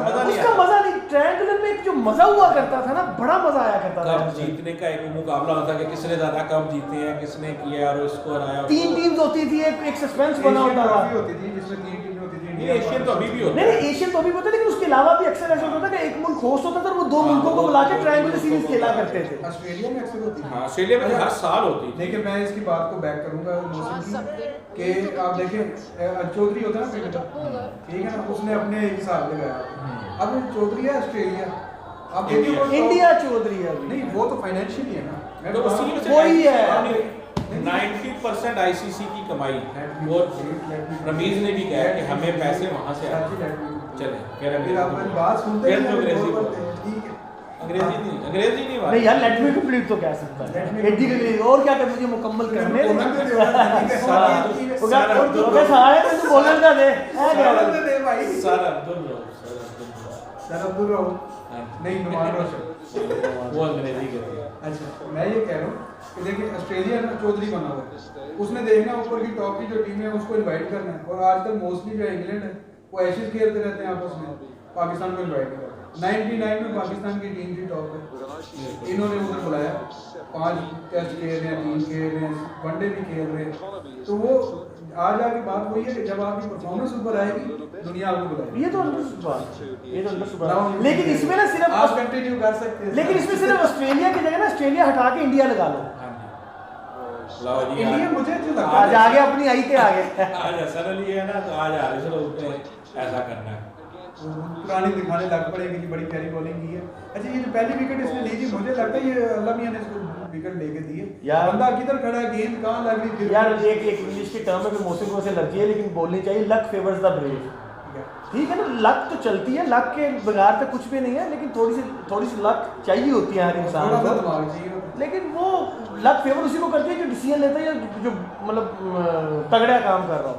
मजा नहीं, ट्रायंगुलर में एक जो मजा हुआ करता था ना, बड़ा मजा आया करता था। कब जीतने का एक मुकाबला होता कि किसने ज्यादा कब जीते हैं, किसने किया और इसको हराया। 3 टीम्स होती थी, एक सस्पेंस बना होता था। होती थी जिसमें 3 टीमें होती थी। ये एशियन तो अभी भी होता नहीं है। एशियन तो अभी होता है, लेकिन उसके अलावा भी अक्सर ऐसा होता था कि एक मुल्क होस्ट होता था और वो 2 मुल्कों को बुला के ट्रायंगुलर सीरीज खेला करते थे। ऑस्ट्रेलिया में अक्सर होती है। हाँ ऑस्ट्रेलिया में तो हर साल होती है। देखिए मैं इसकी बात को बैक करूंगा मोहसिन की, कि आप देखें चौधरी होता है ना क्रिकेटर, ठीक है ना, उसने अपने एक हिसाब लगाया। अब चौधरी है ऑस्ट्रेलिया, आप देखिए वो इंडिया चौधरी है अभी। नहीं वो तो फाइनेंशियल है ना, मैं तो तो उसी में से वही है। 90% आईसीसी की कमाई वो रमीज ने भी कहा कि हमें पैसे वहां से आते हैं। चले फिर आप बात सुनते फिर हैं तो अंग्रेजी बोलते बोलते हैं, ठीक है। अंग्रेजी नहीं बात नहीं यार लेट मी कंप्लीट तो कह सकता है, एडी के और क्या कर मुझे मुकम्मल करने दे। ओके सारे तो बोलने का दे सर अब्दुल रऊफ नहीं नुमान रोशन वो अंग्रेजी कहते हैं। अच्छा मैं ये कह रहा हूँ कि देखिए ऑस्ट्रेलिया ना चौधरी बना हुआ है, उसने देखना ऊपर की टॉप की जो टीम है उसको इनवाइट करना है, और आजकल मोस्टली जो इंग्लैंड है वो एशेज खेलते रहते हैं आपस में, पाकिस्तान को इनवाइट करते हैं। 99 में पाकिस्तान की टीम थी टॉप पे, इन्होंने उधर बुलाया, 5 टेस्ट खेल रहे हैं, 3 खेल रहे हैं, वनडे भी खेल रहे हैं, तो वो आज आके बात वही है कि जब आपकी परफॉर्मेंस ऊपर आएगी दुनिया आपको बुलाएगी। ये तो अंदर लेकिन इसमें ना सिर्फ आप कंटिन्यू कर सकते हैं, लेकिन इसमें सिर्फ ऑस्ट्रेलिया की जगह ना ऑस्ट्रेलिया हटा के इंडिया लगा लो। लाओ जी इंडिया मुझे जो लगता आज है आगे अपनी आई थे आगे। आज असर अली है ना, तो आज आरिस लोग पे ऐसा करना है। पुरानी दिखाने लग पड़े कि बड़ी प्यारी बॉलिंग की है। अच्छा ये जो पहली विकेट इसने ली थी, मुझे लगता है ये अल्लाह मियां ने इसको विकेट लेके दी है। यार बंदा किधर खड़ा है, गेंद कहाँ लग रही थी यार, एक इंग्लिश की टर्म है कि मौसम को से लगती है, लेकिन बोलनी चाहिए लक फेवर्स द ब्रेव। ठीक है ना, लक तो चलती है, लक के बगैर तो कुछ भी नहीं है, लेकिन थोड़ी सी लक चाहिए होती है हर इंसान थोड़ा सा को। दिमाग चाहिए। लेकिन वो लक फेवर उसी को करती है जो डिसीजन लेता है, जो मतलब तगड़ा काम कर रहा हो।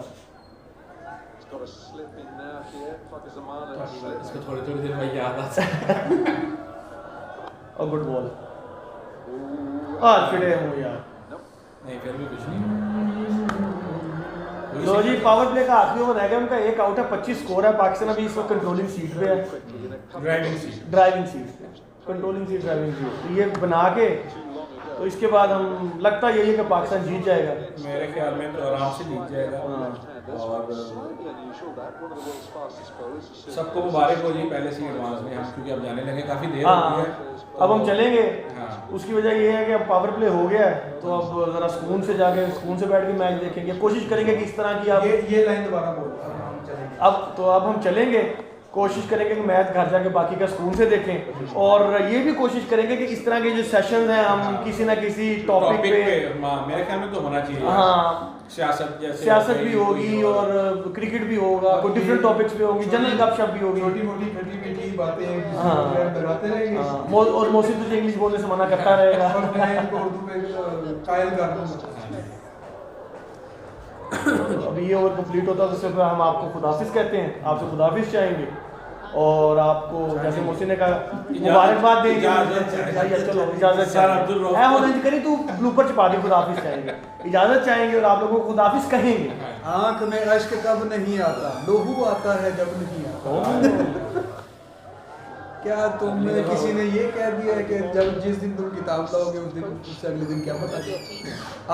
He's got a slip in now here. Fakazamana slip. इसको थोड़ी देर में याद आता है। और गुड बॉल और फिर हो यार। नहीं फिर भी कुछ नहीं। लो जी, पावर प्ले का आखिरी ओवर रह गया उनका, एक आउट है, 25 स्कोर है। पाकिस्तान अभी इस वक्त कंट्रोलिंग सीट पे है, driving seat controlling seat driving seat. तो ये बना के तो इसके बाद हम लगता यही है कि पाकिस्तान जीत जाएगा। मेरे ख्याल में तो आराम से जीत जाएगा। और Slightly unusual that. One of the world's fastest bowlers. सबको मुबारक हो जी पहले से एडवांस में, हम क्योंकि अब जाने लगे, काफ़ी देर हो गई है। अब हम चलेंगे। हाँ। उसकी वजह ये है कि अब पावर प्ले हो गया है, तो अब ज़रा सुकून से जाके सुकून से बैठ के मैच देखेंगे, कोशिश करेंगे कि इस तरह की अब ये लाइन दोबारा बोल, हम चलेंगे। अब हम चलेंगे, कोशिश करेंगे कि मैच घर जाके बाकी का सुकून से देखें, और ये भी कोशिश करेंगे कि इस तरह के जो सेशंस हैं हम किसी ना किसी टॉपिक पे मेरे ख्याल में तो होना चाहिए। हाँ, सियासत भी होगी और क्रिकेट भी होगा, कोई डिफरेंट टॉपिक्स भी होंगी, जनरल गपशप भी होगी, छोटी मोटी खटी मीठी बातें हाँ। लगाते रहेंगे। और मौसम तुझे इंग्लिश बोलने से मना करता रहेगा। और मैं इनको उर्दू में कायल कर दूंगा। अब ये ओवर कंप्लीट होता है तो सिर्फ हम आपको खुदाफिज कहते हैं, आपसे खुदाफिज चाहेंगे, और आपको जैसे मोहसिन ने कहा मुबारकबाद देंगे। चलो इजाज़त चाहेंगे, करी तू ब्लूपर छुपा दी, खुदाफिज चाहेंगे, इजाज़त चाहेंगे और आप लोगों को खुदाफिज कहेंगे। आंख में अश्क कब नहीं आता, लोहू आता है जब नहीं आता। क्या तुमने किसी ने ये कह दिया है कि जब जिस दिन तुम किताब लाओगे उस दिन उससे अगले दिन क्या पता।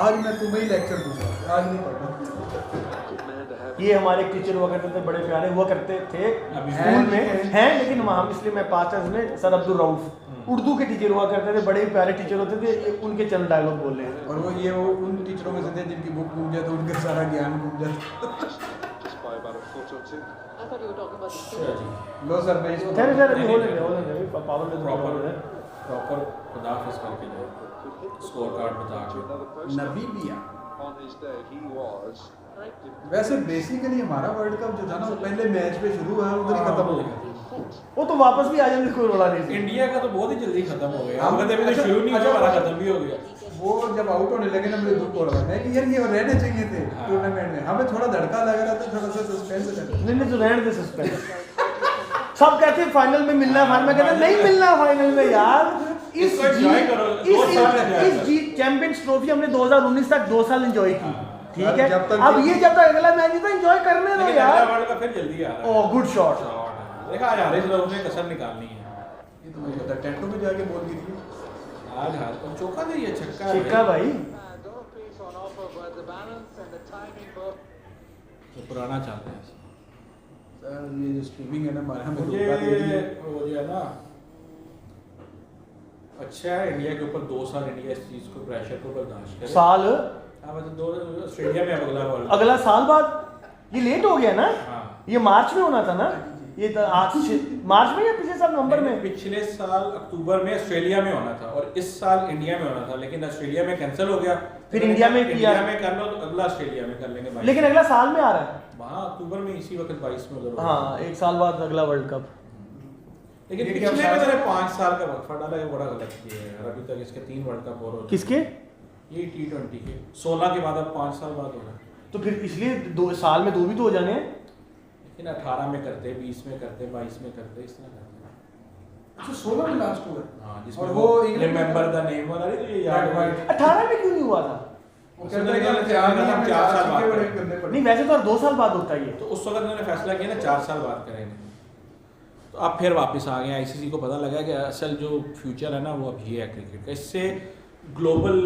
आज मैं तुम्हें ही लेक्चर दूंगा, आज नहीं पढ़ना। ये हमारे टीचर हुआ करते थे, बड़े प्यारे हुआ करते थे स्कूल में हैं, लेकिन हम इसलिए मैं पास में सर अब्दुल रऊफ उर्दू के टीचर हुआ करते थे, बड़े प्यारे टीचर होते थे, उनके चंद डायलॉग बोल रहे हैं। और वो उन टीचरों में से थे जिनकी बुक घूम जाए तो उनका सारा ज्ञान घूम जाए। Just by about a foot or two. I thought you were talking about the field. Low sir मैं इसको खैर अभी हो लेंगे पावर में प्रॉपर खुदाफिज करके जाए, स्कोर कार्ड बता के। Another person नबीबिया। on his day, he was. वैसे बेसिकली हमारा वर्ल्ड कप जो था ना वो पहले मैच पे शुरू हुआ, उधर ही खत्म हो गया। वो तो वापस भी आ जाएंगे, कोई रोला नहीं। इंडिया का तो बहुत ही जल्दी खत्म हो गया, हम- हम कहते अभी तो शुरू नहीं हुआ, अच्छा, हमारा खत्म भी हो गया। वो जब आउट होने लगे ना मुझे दुख हो रहा था कि यार ये रहने चाहिए थे हाँ। टूर्नामेंट में, हमें थोड़ा धड़का लग रहा था, थोड़ा सा सस्पेंस था। नहीं तो रहने दे सस्पेंस। सब कहते हैं फाइनल में मिलना है, फाइनल में कहते हैं नहीं मिलना है फाइनल में यार। इस इसको enjoy करो, 2 साल enjoy करो। चैंपियंस ट्रॉफी हमने 2019 तक 2 साल एंजॉय की, ठीक है। जब तक अब ये जब तक अगला मैच है तो एंजॉय करने दो लेकिन यार। अगला वर्ल्ड कप फिर जल्दी आ रहा है। Oh good shot. देखा आज हारिस लोग ने कसर निकालनी है। ये तो मुझे पता है, टेंटो में जाके बोल दी थी। आज हार और चौका दे ये छक्का है। चिक्का भाई And off piece on offer, but the balance and the timing both. तो पुराना चाहते हैं। सर ये जो स्ट्रीमिंग है ना हमारे हमें मुझे धोखा दे रही है। वो जो है ना, अच्छा है इंडिया के ऊपर 2 साल इंडिया इस चीज को प्रेशर को बर्दाश्त करे। साल हाँ मतलब 2 ऑस्ट्रेलिया में अगला वर्ल्ड अगला साल बाद, ये लेट हो गया ना, हाँ। ये मार्च में होना था ना, ये तो आज मार्च में या पिछले साल नवंबर में? पिछले साल अक्टूबर में ऑस्ट्रेलिया में होना था और इस साल इंडिया में होना था, लेकिन ऑस्ट्रेलिया में कैंसिल हो गया। फिर इंडिया में किया। इंडिया में कर लो तो अगला ऑस्ट्रेलिया में कर लेंगे भाई। लेकिन अगला साल में आ रहा है। वहाँ अक्टूबर में इसी वक्त 22 में उधर होगा। हाँ, एक साल बाद अगला वर्ल्ड कप। लेकिन ये पिछले क्या में मैंने 5 साल का वक्फा डाला है, बड़ा गलत किया है। अभी तक इसके 3 वर्ल्ड कप और हो किसके? ये T20 के 16 के बाद अब 5 साल बाद हो रहा है। तो फिर इसलिए 2 साल में 2 भी तो हो जाने हैं। लेकिन 18 में करते, 20 में करते, 22 में करते, इस तरह करते। अच्छा 16 में लास्ट हुआ। हाँ, जिसमें और वो वो इंग्लैंड में रिमेंबर द नेम वाला नहीं, तो ये याद है। 18 में क्यों नहीं हुआ था? वो कहते हैं कि 4 साल बाद बड़े करने पड़े। नहीं वैसे तो और 2 साल बाद होता है ये। तो उस वक्त उन्होंने फैसला किया ना 4 साल बाद करेंगे। तो अब फिर वापस आ गए, आईसीसी को पता लगा कि असल जो फ्यूचर है ना वो अब ये है क्रिकेट का। इससे ग्लोबल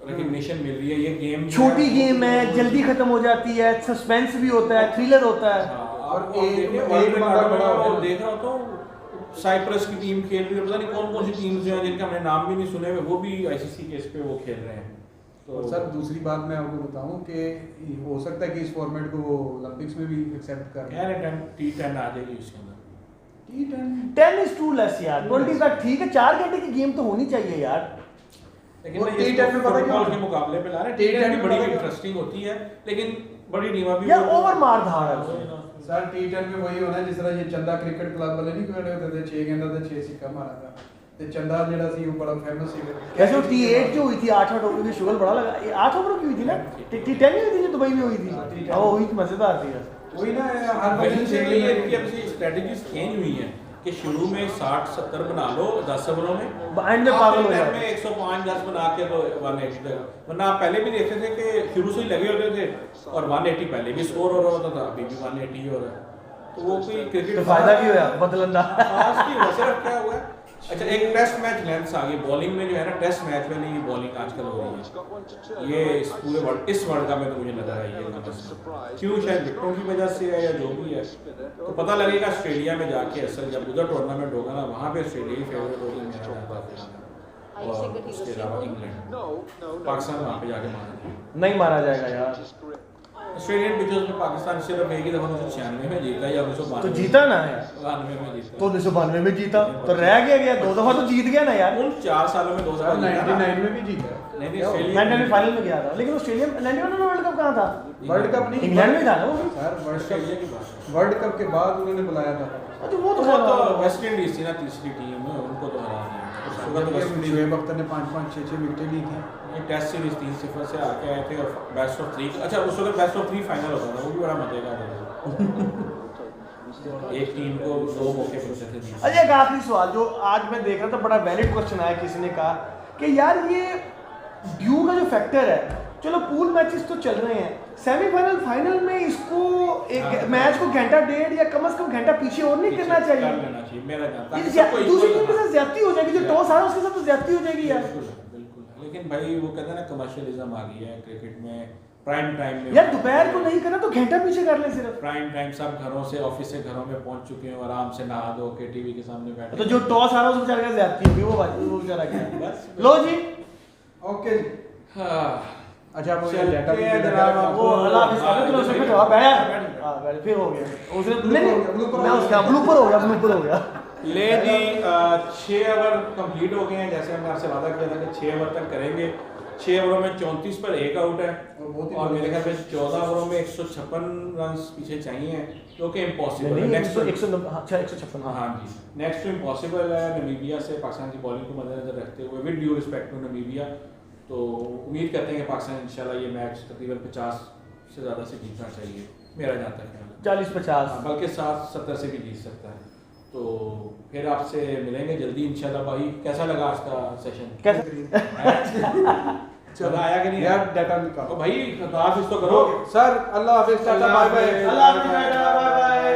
रिकग्निशन मिल रही है। ये गेम छोटी गेम है, जल्दी खत्म हो जाती है, सस्पेंस भी होता है, थ्रिलर होता है। और एक बंदा बड़ा और देख रहा होता हूँ साइप्रस की टीम खेल रही है, पता नहीं कौन कौन सी टीम्स हैं जिनका हमने नाम भी नहीं सुने हुए, वो भी आईसीसी के इस पे वो खेल रहे हैं। तो सर दूसरी बात मैं आपको बताऊं कि हो सकता है कि इस फॉर्मेट को वो ओलंपिक्स में भी एक्सेप्ट कर लें। T10 आ जाएगी इसके अंदर। 10 is too less यार, 20 तक ठीक है, 4 घंटे की गेम तो होनी चाहिए यार। लेकिन वो ना ये T10 में पता क्या फुटबॉल के मुकाबले पे ला रहे हैं, T10 भी बड़ी इंटरेस्टिंग होती है, लेकिन बड़ी टीमां भी यार ओवर मार धाड़ है उसमें। सर T10 में वही होना जिस तरह ये चंदा क्रिकेट क्लब वाले नहीं खड़े होते थे 6 गेंदा ਤੇ 6 सिक्का मारा था ਤੇ ਚੰਦਾ ਜਿਹੜਾ ਸੀ ਉਹ ਬੜਾ ਫੇਮਸ ਸੀ। वैसे वो T8 जो हुई थी 8 ओवर की शुगर बड़ा लगा, 8 ओवर की हुई थी ना, T10 हुई थी जो दुबई में हुई थी, वो हुई थी मजेदार थी यार। वही ना हर वहीं बंदे से से ये इनकी अब से स्ट्रेटजीज चेंज हुई हैं कि शुरू में 60-70 बना लो 10 ओवरों में, एंड में पागल हो आखिरी जाते में 105-10 बना के तो 180 तक, वरना आप पहले भी देखते थे कि शुरू से ही लगे होते थे और 180 पहले भी स्कोर हो रहा होता था, अभी भी 180 हो रहा है, तो वो कोई क्रिकेट तो फायदा भी होया बदलंदा। खास नहीं हुआ, सिर्फ क्या हुआ है, अच्छा एक टेस्ट मैच लेंस आ गई बॉलिंग में, जो है ना टेस्ट मैच में नहीं बॉलिंग आजकल हो रही है, ये इस पूरे वर्ल्ड इस वर्ल्ड कप में तो मुझे नजर आई है, क्यों शायद विकेटों की वजह से है या जो भी है, तो पता लगेगा ऑस्ट्रेलिया में जाके, असल जब उधर टूर्नामेंट होगा ना वहाँ पे ऑस्ट्रेलिया ही फेवरेट होगी मेरा Are you saying that he's a उसके अलावा single? इंग्लैंड पाकिस्तान वहाँ पे जाके मारा नहीं मारा जाएगा यार, ऑस्ट्रेलियन पिचेस में पाकिस्तान सिर्फ एक ही दफा 1996 में जीता या 1992 तो जीता ना यार, 92 में जीता, तो 1992 में जीता तो रह गया 2 दफा तो जीत गया ना यार। उन 4 सालों में 2 सर दफा जीता ना। 99 में भी जीता है। नहीं ऑस्ट्रेलिया 99 फाइनल में गया था, लेकिन ऑस्ट्रेलिया 91 में वर्ल्ड कप कहाँ था? वर्ल्ड कप नहीं इंग्लैंड में था ना वो भी। सर ऑस्ट्रेलिया की बात है। वर्ल्ड कप के बाद उन्होंने बुलाया था। अच्छा वो तो वो खैर तो वेस्ट इंडीज थी ना तीसरी टीम में, उनको तो हरा दिया, उस वक्त तो वेस्ट इंडीज शुएब अख्तर ने 5-5 6-6 विकेटें ली थी। ये टेस्ट सीरीज 3-0 से आके आए थे और बेस्ट ऑफ 3, अच्छा उस वक्त बेस्ट ऑफ 3 फाइनल होता था, वो भी बड़ा मजे का था। एक टीम को 2 मौके मिलते थे जीतने। अच्छा एक आखिरी सवाल जो आज मैं देख रहा था, बड़ा वैलिड क्वेश्चन आया, किसी ने कहा कि यार ये ड्यू का जो फैक्टर है, चलो पूल मैचेस तो चल रहे हैं, सेमीफाइनल फाइनल में इसको एक मैच को घंटा डेढ़ या कम से कम घंटा पीछे और नहीं करना कर चाहिए। लेना चाहिए मेरा जानता ये दूसरी टीम के साथ ज्यादती हो जाएगी, जो टॉस आ रहा है उसके साथ तो ज्यादती हो जाएगी यार। बिल्कुल, लेकिन भाई वो कहते हैं ना कमर्शियलिज्म आ गई है क्रिकेट में, प्राइम टाइम में यार दोपहर को नहीं करना तो घंटा पीछे कर ले सिर्फ। प्राइम टाइम सब घरों से ऑफिस से घरों में पहुंच चुके हैं, आराम से नहा धो के टीवी के सामने बैठे, तो जो टॉस आ रहा है उस बेचारे का ज्यादती होगी, वो बेचारा क्या बस लो जी ओके जी। हाँ अच्छा वो चलते डाटा भी हैं दे जनाब, रहा है। वो अल्लाह हाफिज़ कर दो, उसने फिर जवाब आया। हां बैठ फिर हो गया उसने नहीं मैं उसका ब्लूपर हो गया। ले जी 6 ओवर कंप्लीट हो गए हैं, जैसे हमने आपसे वादा किया था कि 6 ओवर तक करेंगे। 6 ओवरों में 34 पर 1 आउट है और मेरे ख्याल में 14 ओवरों में 156 रन पीछे चाहिए, जो कि इम्पॉसिबल है। नेक्स्ट 156 हाँ जी, नेक्स्ट टू इम्पॉसिबल है नमीबिया से, पाकिस्तान की बॉलिंग को मद्देनजर रखते हुए, with due respect to Namibia. तो उम्मीद करते हैं कि पाकिस्तान इंशाल्लाह ये मैच तकरीबन 50 से ज़्यादा से जीतना चाहिए, मेरा जहाँ तक है 40-50 बल्कि 60-70 से भी जीत सकता है। तो फिर आपसे मिलेंगे जल्दी इंशाल्लाह। भाई कैसा लगा आज का सेशन? चला आया कि नहीं यार डाटा निकालो तो भाई हाफिज़ तो करो सर। अल्लाह हाफिज़, टाटा बाय बाय। अल्लाह हाफिज़, बाय बाय।